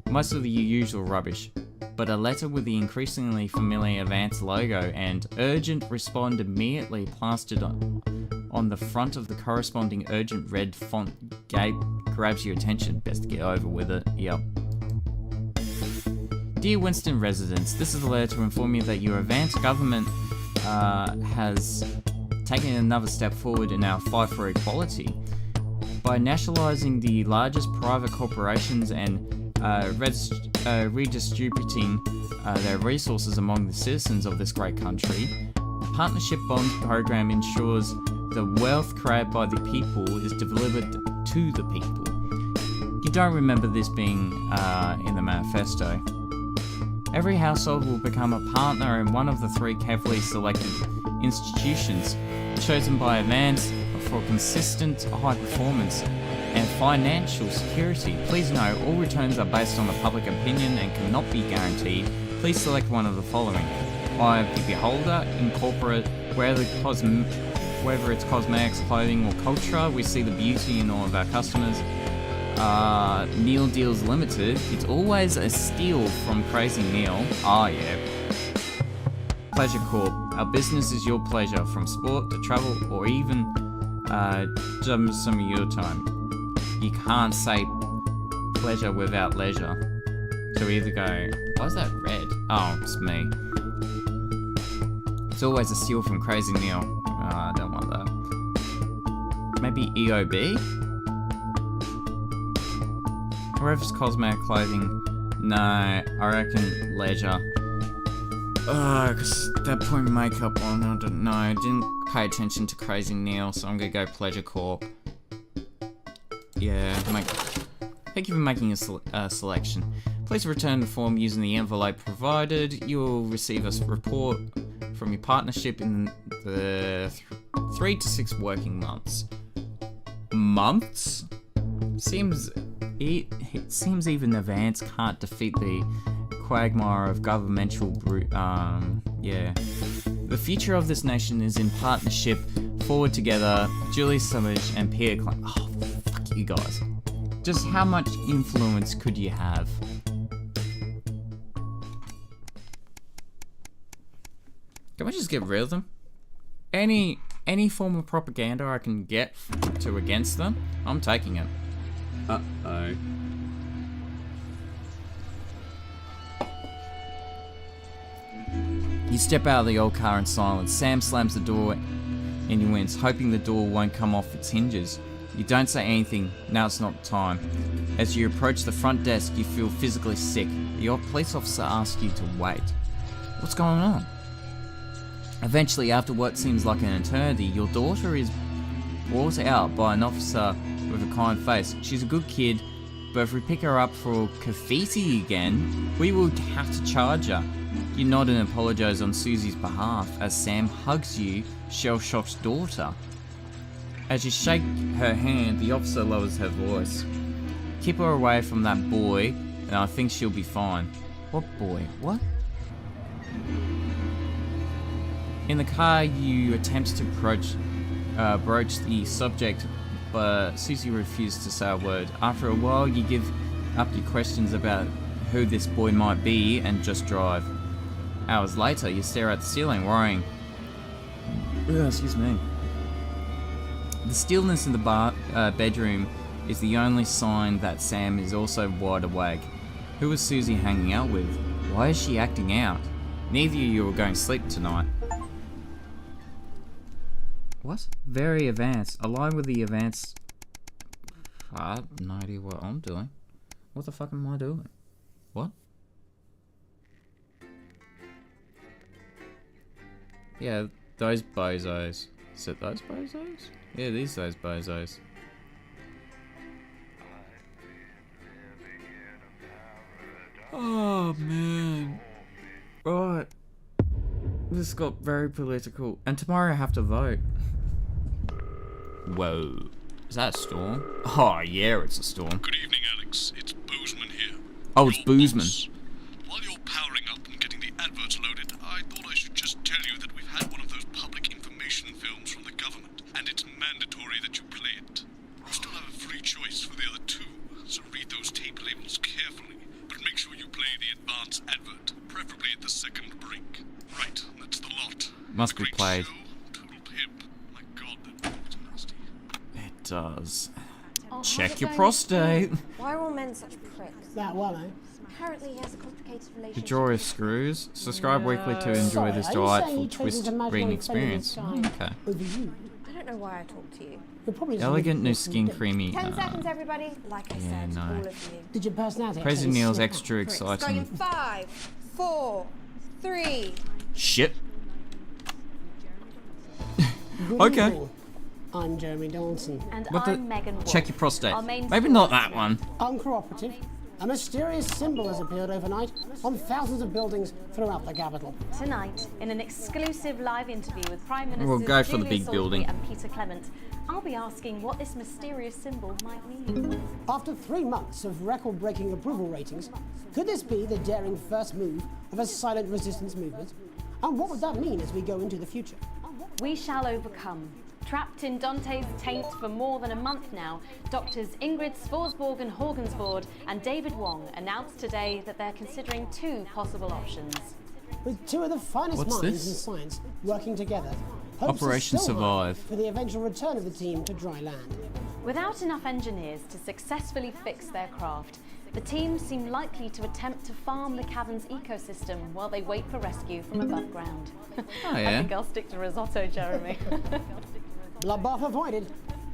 Most of the usual rubbish, but a letter with the increasingly familiar Advance logo and urgent respond immediately plastered on the front of the corresponding urgent red font grabs your attention. Best to get over with it. Yep. Dear Winston residents, this is a letter to inform you that your Advance government has taken another step forward in our fight for equality. By nationalising the largest private corporations and redistributing their resources among the citizens of this great country, the Partnership Bond program ensures the wealth created by the people is delivered to the people. You don't remember this being in the manifesto. Every household will become a partner in one of the 3 carefully selected institutions chosen by Advance for consistent high performance. and financial security. Please note, all returns are based on the public opinion and cannot be guaranteed. Please select one of the following. I, the beholder, incorporate whether it's cosmetics, clothing, or culture. We see the beauty in all of our customers. Neil Deals Limited. It's always a steal from Crazy Neil. Ah, yeah. Pleasure Corp. Our business is your pleasure, from sport to travel or even some of your time. You can't say pleasure without leisure. So either go, why is that red? Oh, it's me. It's always a steal from Crazy Neil. I don't want that. Maybe EOB? Whoever's cosmetic clothing. No, I reckon leisure. Cause they're putting makeup on, I don't know. I didn't pay attention to Crazy Neil, so I'm gonna go Pleasure Corp. Yeah, thank you for making a selection. Please return the form using the envelope provided. You will receive a report from your partnership in the 3 to 6 working months. Months? It seems even Advance can't defeat the quagmire of governmental yeah. The future of this nation is in partnership. Forward together, Julie Summers and Pierre Klein. Oh, fuck you guys. Just how much influence could you have? Can we just get rid of them? Any form of propaganda I can get to against them, I'm taking it. Uh-oh. You step out of the old car in silence. Sam slams the door and he wins, hoping the door won't come off its hinges. You don't say anything. Now it's not time. As you approach the front desk, you feel physically sick. The police officer asks you to wait. What's going on? Eventually, after what seems like an eternity, your daughter is brought out by an officer with a kind face. She's a good kid, but if we pick her up for graffiti again, we will have to charge her. You nod and apologise on Susie's behalf as Sam hugs you, shell-shocked daughter. As you shake her hand, the officer lowers her voice. Keep her away from that boy, and I think she'll be fine. What boy? What? In the car, you attempt to broach the subject, but Susie refused to say a word. After a while, you give up your questions about who this boy might be and just drive. Hours later, you stare at the ceiling, worrying. Excuse me. The stillness in the bedroom is the only sign that Sam is also wide awake. Who is Susie hanging out with? Why is she acting out? Neither of you are going to sleep tonight. What? Very advanced. Align with the advanced... I have no idea what I'm doing. What the fuck am I doing? What? Yeah, those bozos. Is it those bozos? Yeah, these those bozos. Oh, man. Right. This got very political. And tomorrow I have to vote. Whoa. Is that a storm? Oh, yeah, it's a storm. Good evening, Alex. It's Boozman here. Oh, it's Boozman. While you're powering up and getting the adverts loaded, I thought I should just tell you that we've had one of those public information films from the government, and it's mandatory that you play it. You still have a free choice for the other two, so read those tape labels carefully, but make sure you play the advanced advert, preferably at the second break. Right, that's the lot. Must be played. It does. Oh, Check your prostate. Why are all men such pricks? That one, eh? Apparently he has a complicated The relationship. Drawer of Screws. Subscribe weekly to enjoy this delightful twist reading experience. Okay. I don't know why I talk to you. Elegant new skin creamy. 10 seconds, everybody. Like I said, no. all of you. Did your personality? Crazy Neil's extra Starting exciting. in 5, 4, 3. Shit. Good Okay. evening. I'm Jeremy Donaldson. And What I'm the- Megan Wolf. Check your prostate. Our main Maybe story not that today. one. I'm cooperative. A mysterious symbol has appeared overnight on thousands of buildings throughout the capital. Tonight, in an exclusive live interview with Prime Minister We'll go for the Julia big Salisbury building. and Peter Clement, I'll be asking what this mysterious symbol might mean. After 3 months of record-breaking approval ratings, could this be the daring first move of a silent resistance movement? And what would that mean as we go into the future? We shall overcome. Trapped in Dante's taint for more than a month now, doctors Ingrid Svorsborg Horgensvoord and David Wong announced today that they're considering 2 possible options. With 2 of the finest What's minds this? in science working together, hopes are Operation still high Survive. for the eventual return of the team to dry land. Without enough engineers to successfully fix their craft, the team seem likely to attempt to farm the cavern's ecosystem while they wait for rescue from above ground. Oh, I yeah. think I'll stick to risotto, Jeremy. Bloodbath avoided.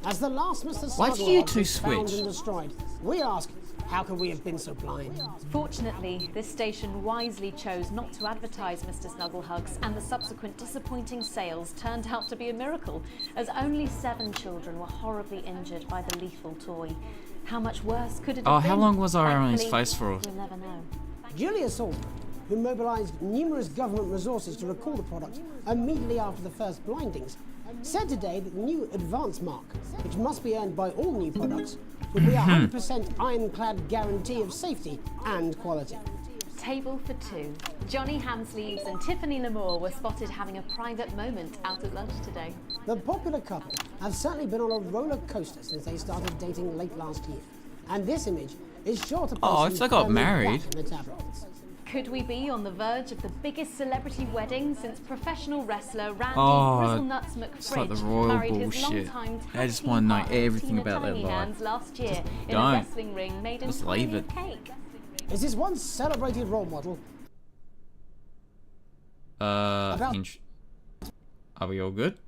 As the last Mr. Why did you Snugglehog two was found switch? and destroyed, we ask, how could we have been so blind? Fortunately, this station wisely chose not to advertise Mr. Snugglehugs, and the subsequent disappointing sales turned out to be a miracle, as only 7 children were horribly injured by the lethal toy. How much worse could it have Oh, been? how long was I on his Thankfully, face for? We'll never know. Julia Salisbury, who mobilised numerous government resources to recall the product immediately after the first blindings, said today that the new advance mark, which must be earned by all new products, would be a 100% ironclad guarantee of safety and quality. Table for 2. Johnny Hamsleeves and Tiffany Lamore were spotted having a private moment out at lunch today. The popular couple have certainly been on a roller coaster since they started dating late last year, and this image is sure to Oh, place if them they got firmly married. back in the tabloids. Could we be on the verge of the biggest celebrity wedding since professional wrestler Randy Oh, Grizzlenuts it's like the McFridge royal married his bullshit. longtime I tag just team wanna know partner, everything Tina about their Tiny life. Hands last year Just in don't. a wrestling ring made Just entirely leave of it. cake. Is this one celebrated role model? Are we all good?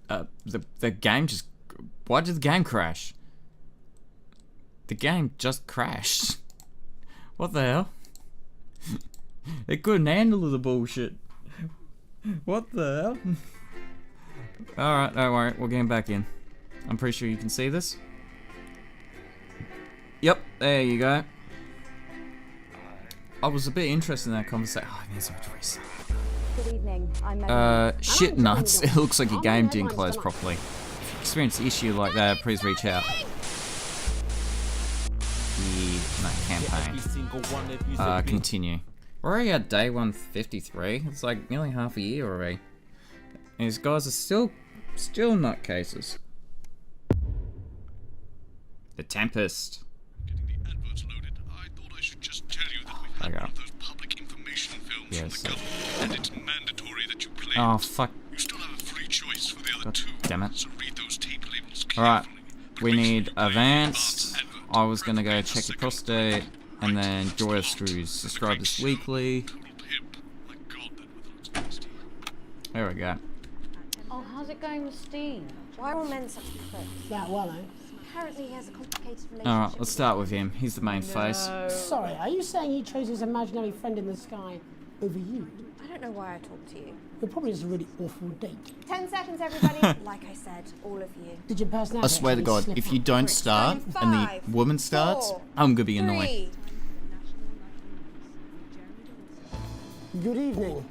The game just... Why did the game crash? The game just crashed. What the hell? It couldn't handle the bullshit. What the hell? Alright, don't worry, we're getting back in. I'm pretty sure you can see this. Yep, there you go. I was a bit interested in that conversation. Oh, there's a twist. Good evening. I'm Megan. Shit nuts. It looks like your game didn't close properly. If you experience an issue like that, please reach out. Campaign. Continue. We're already at day 153. It's like nearly half a year already. And these guys are still nutcases. The Tempest. Okay. Public information films Yeah, from the so- government, and it's mandatory that you play Oh it. fuck. You still have a free choice for the other God 2. damn it. So read those tape labels Alright. We need Advanced. I was gonna go check your prostate. And then Joy of Screws. Subscribe this weekly. There we go. Oh, how's it going with Steve? Why are all men such pricks? That well, eh? Apparently he has a complicated relationship. Alright, let's start with him. He's the main face. Sorry, are you saying he chose his imaginary friend in the sky over you? I don't know why I talk to you. You're probably just a really awful date. 10 seconds, everybody. Like I said, all of you. Did your personality I swear to actually God, slip if up? you don't start and the woman starts, I'm gonna be annoyed. Good evening.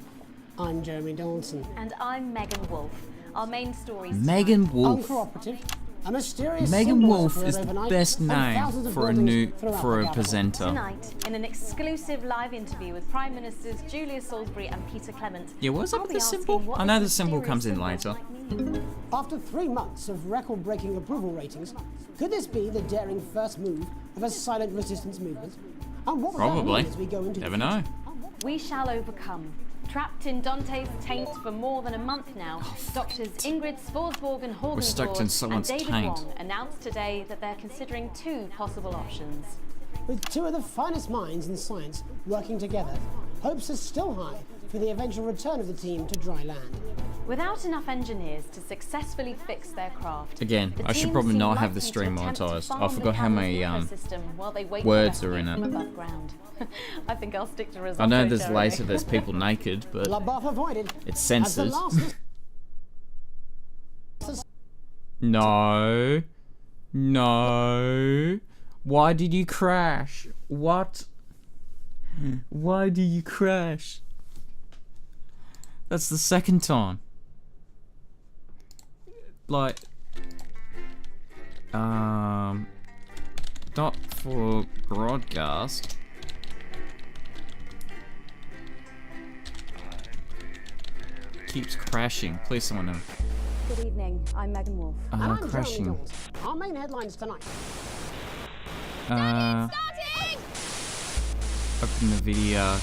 I'm Jeremy Donaldson. And I'm Megan Wolf. Our main stories Megan Wolf. Uncooperative. A mysterious Megan symbol Wolf appeared is the overnight best on name thousands of for a buildings throughout the capital. presenter. Tonight, in an exclusive live interview with Prime Ministers Julia Salisbury and Peter Clement. Yeah, what's up I'll with be the asking symbol? what I know this the symbol mysterious comes in symbol later. might mean. After 3 months of record-breaking approval ratings, could this be the daring first move of a silent resistance movement? And what would that Probably. mean as we go into Never the know. We shall overcome. Trapped in Dante's taint for more than a month now, doctors Ingrid Svorsborg and We're stuck in Horgensvoord and someone's David taint. Wong announced today that they're considering 2 possible options. With 2 of the finest minds in science working together, hopes are still high for the eventual return of the team to dry land. Without enough engineers to successfully fix their craft, Again, the I should team probably seem not have likely the to stream attempt to monetized. I farm the forgot how many cavern's ecosystem while they wait for words are rescue in it. from above ground. I think I'll stick to risotto. I know there's Jeremy. later there's people naked, but Bloodbath avoided. it's As the censored. last No. No. Why did you crash? What? Why did you crash? That's the second time. Like, not for broadcast. Keeps crashing. Please, someone know. Good evening, I'm Megan Wolf. And I'm Crashing. Jeremy Dawes. Our main headlines tonight. Open the video.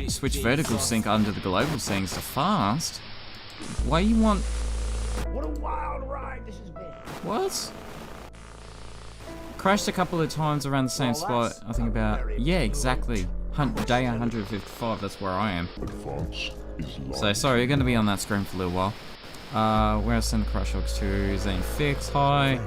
Switch vertical sync under the global settings to fast. Why you want? What a wild ride this has been. What? Crashed a couple of times around the same spot. I think about, yeah, exactly. Day 155. That's where I am. So sorry, you're going to be on that screen for a little while. Where I send the Crash Logs to? Is any fix? Hi.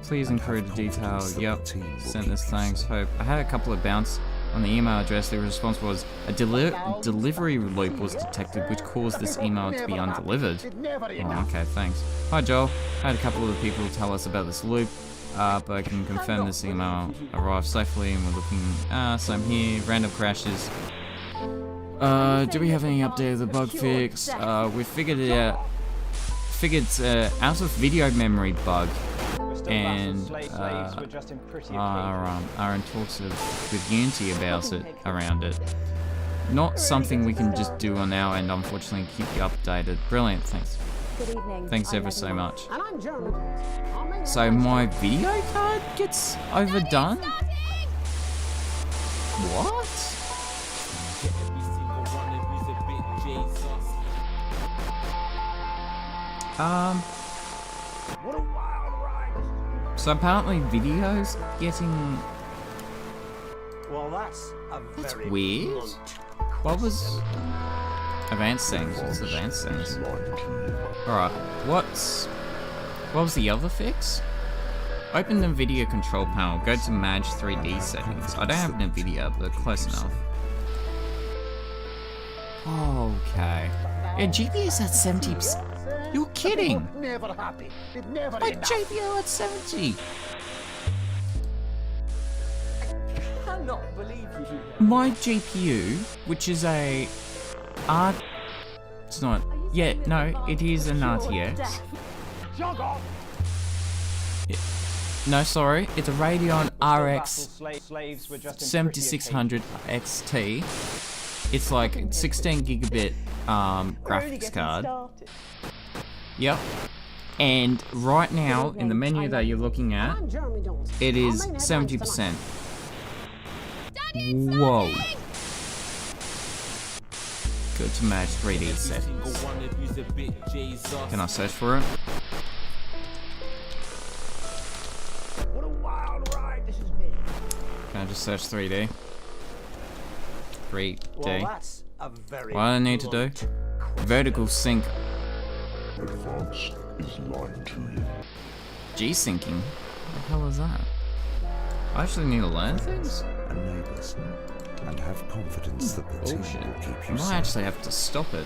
Please include the detail. Yep. Sent this, thanks. Hope. I had a couple of bounce on the email address. The response was a delivery loop was detected, which caused this email to be undelivered. Oh, okay, thanks. Hi Joel. I had a couple of people tell us about this loop, but I can confirm this email arrived safely, and we're looking. Same here. Random crashes. Do we have any update of the bug fix? We figured it out. Figured it's out of video memory bug, and are in talks with Unity about it, around it. Not something we can just do on our end, unfortunately. Keep you updated. Brilliant, thanks. Good evening. Thanks ever so much. And I'm Jeremy Dawes. Our main So my video card gets overdone? What? What a wild ride. So apparently videos getting... Well, that's a very weird. What was... Advanced settings? What's advanced settings? Alright, what was the other fix? Open the video control panel, go to Manage 3D settings. I don't have NVIDIA, but close enough. Okay. Yeah, GPU's at 70%. You're kidding! Never happy. Never My enough. GPU at 70! I cannot believe you. My GPU, which is a... It's not... Yeah, no, it is an RTX. Jog off. No, sorry, it's a Radeon RX 7600 XT. It's like 16 gigabit graphics card. Yep. And right now, in the menu that you're looking at, it is 70%. Whoa. Go to Manage 3D settings. Can I search for it? What a wild ride this has been. Can I just search 3D? 3D. Well, that's a very What do I need to do? Vertical sync. Advance is lying to you. G-syncing? What the hell is that? I actually need to learn things? Enables and have confidence that the team will keep I you might safe. actually have to stop it.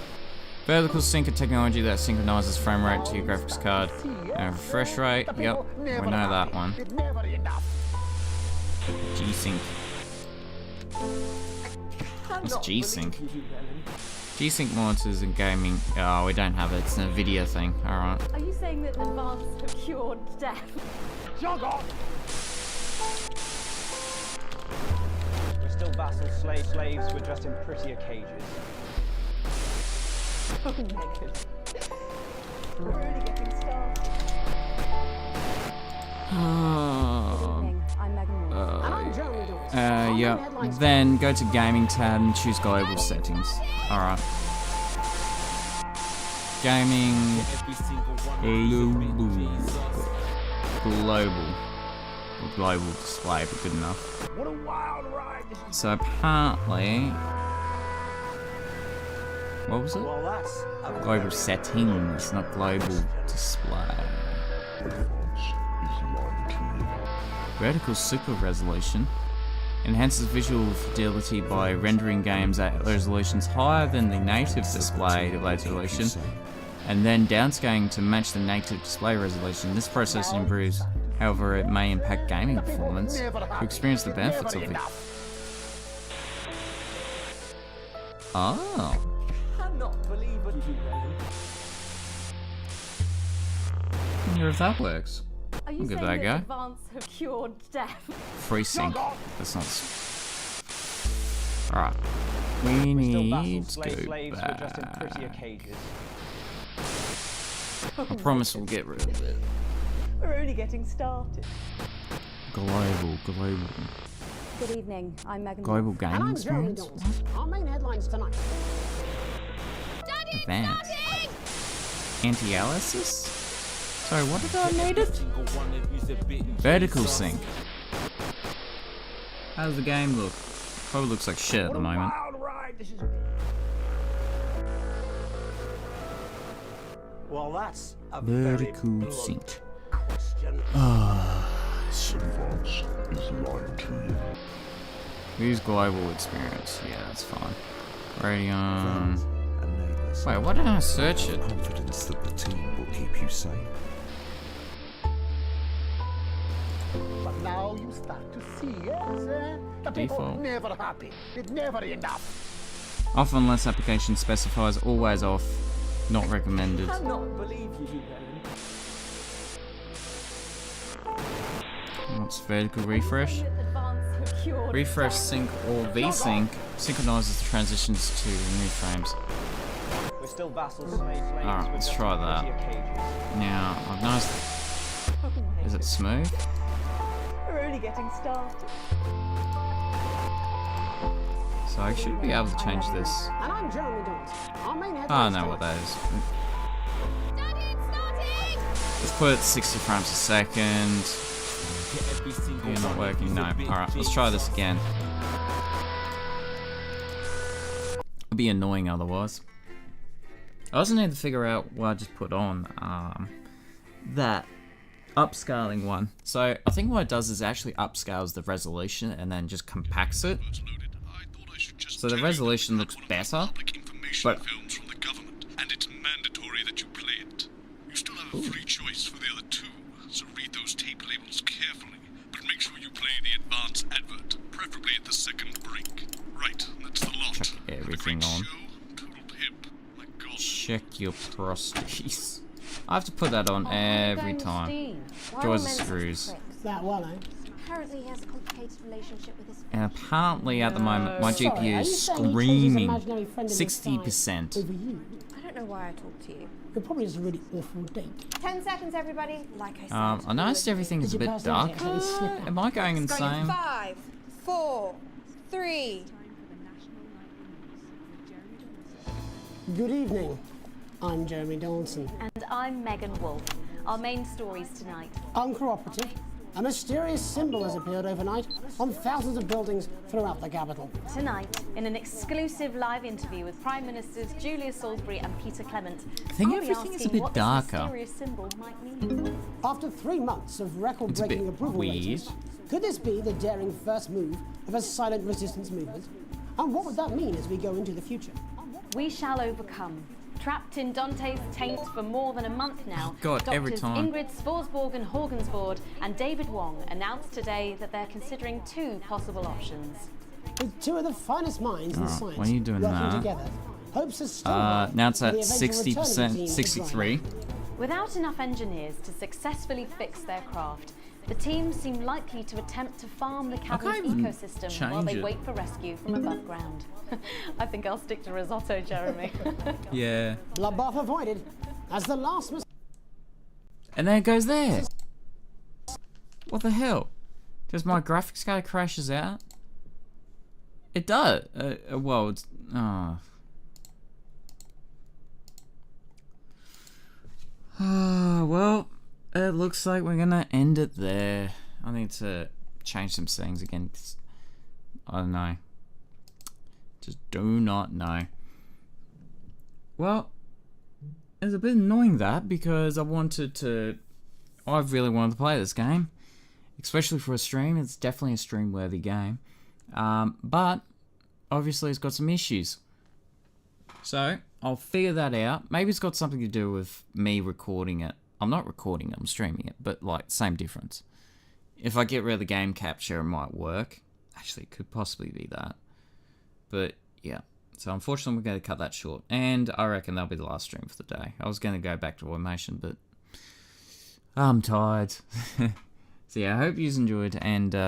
Vertical sync, a technology that synchronizes frame rate to your graphics card and refresh rate. Yep, we know that one. Never enough. G-sync. What's G-sync? G-sync monitors and gaming. Oh, we don't have it. It's a video thing. Alright. Are you saying that advanced have cured death? Jog off. We're still vassals, slaves who are dressed in prettier cages. Oh, Megan. We're really getting started. I'm Megan Wolf. And I'm Jeremy Dawes. Yeah. Then go to gaming tab and choose global settings. Alright. Gaming. Global display, but good enough. What a wild ride this has So apparently. What was it? Well, that's a Global settings, not global display. Vertical super resolution enhances visual fidelity by rendering games at resolutions higher than the native display resolution and then downscaling to match the native display resolution. This process improves, however it may impact gaming performance. To experience the benefits of it. Oh. Cannot believe what you do, Roland. I wonder if that works. Are you I'll give saying that a that go. advance have cured death? Free sync. That's not. Alright. We need to go back. I promise we'll get rid of it. We're only getting started. Global. Good evening. I'm Megan. Global Wolf. gaming And I'm Jeremy experience? Dawson. Our main headlines tonight. Advanced. Anti-aliasis? Sorry, what did I need it? Vertical sync. How does the game look? Probably looks like shit at the moment. Well, that's a Vertical sync. Advance is lying to you. Use global experience. Yeah, that's fine. Radeon. Wait, why didn't I search it? Confidence that the team will keep you safe. But now you start to see, yes, the people Default. never happy. It's never enough. Off unless application specifies. Always off. Not recommended. Cannot believe you do, Roland. What's vertical refresh? Advance have cured Refresh death. sync or V-sync synchronizes the transitions to new frames. We're still vassals, slaves. Alright, let's try that. Now, I've noticed. Is it smooth? We're only getting started. So I should be able to change this. And I'm Jeremy Dawson. Our main Oh, I headlines know what tonight. that is. Let's put it 60 frames a second. You're not working? No. Alright, let's try this again. It'd be annoying otherwise. I also need to figure out what I just put on that upscaling one. So I think what it does is it actually upscales the resolution and then just compacts it. So the resolution looks better, but films from the government, and it's mandatory that you play it. You still have a free choice for the other two, so read those tape labels carefully, but make sure you play the advance advert, preferably at the second break. Right, that's the lot. check everything on. Check your prostheses. I have to put that on every time. Joys the screws. That well, eh? Apparently he has a complicated relationship with his And apparently at the moment my Sorry, are GPU you is saying he chose his screaming imaginary friend in the sky 60%. over you? I don't know why I talked to you. It probably is a really awful date. 10 seconds, everybody. Like I said. I noticed everything is a bit dark. Am I going insane? 5, 4, 3. Good evening. I'm Jeremy Dawson. And I'm Megan Wolf. Our main stories tonight. Uncooperative. A mysterious symbol has appeared overnight on thousands of buildings throughout the capital. Tonight, in an exclusive live interview with Prime Ministers Julia Salisbury and Peter Clement, I think I'll be everything is a asking bit what darker. this mysterious symbol might mean. After 3 months of record-breaking bit approval weird. ratings, could this be the daring first move of a silent resistance movement? And what would that mean as we go into the future? We shall overcome. Trapped in Dante's taint for more than a month now, God, every Doctors time. Ingrid Sporsborg Horgensvoord and David Wong announced today that they're considering 2 possible options. With 2 of the finest minds in Alright, science when are you doing working that? together, hopes are still high Now it's for at the eventual return of the 60%, team to 63. Without enough engineers to successfully fix their craft, the team seem likely to attempt to farm the cabin's can't even ecosystem while change they it. wait for rescue from above ground. I think I'll stick to risotto, Jeremy. Yeah. Bloodbath avoided as the last And there it goes there. What the hell? Does my graphics card crashes out? It does. Well, it's... well, it looks like we're gonna end it there. I need to change some settings again. 'Cause I don't know. Just do not know. Well, it's a bit annoying that because I really wanted to play this game, especially for a stream. It's definitely a stream-worthy game, but obviously it's got some issues. So I'll figure that out. Maybe it's got something to do with me recording it. I'm not recording it, I'm streaming it, but like, same difference. If I get rid of the game capture, it might work. Actually, it could possibly be that. But yeah, so unfortunately we're going to cut that short. And I reckon that'll be the last stream for the day. I was going to go back to automation, but I'm tired. So yeah, I hope you enjoyed, and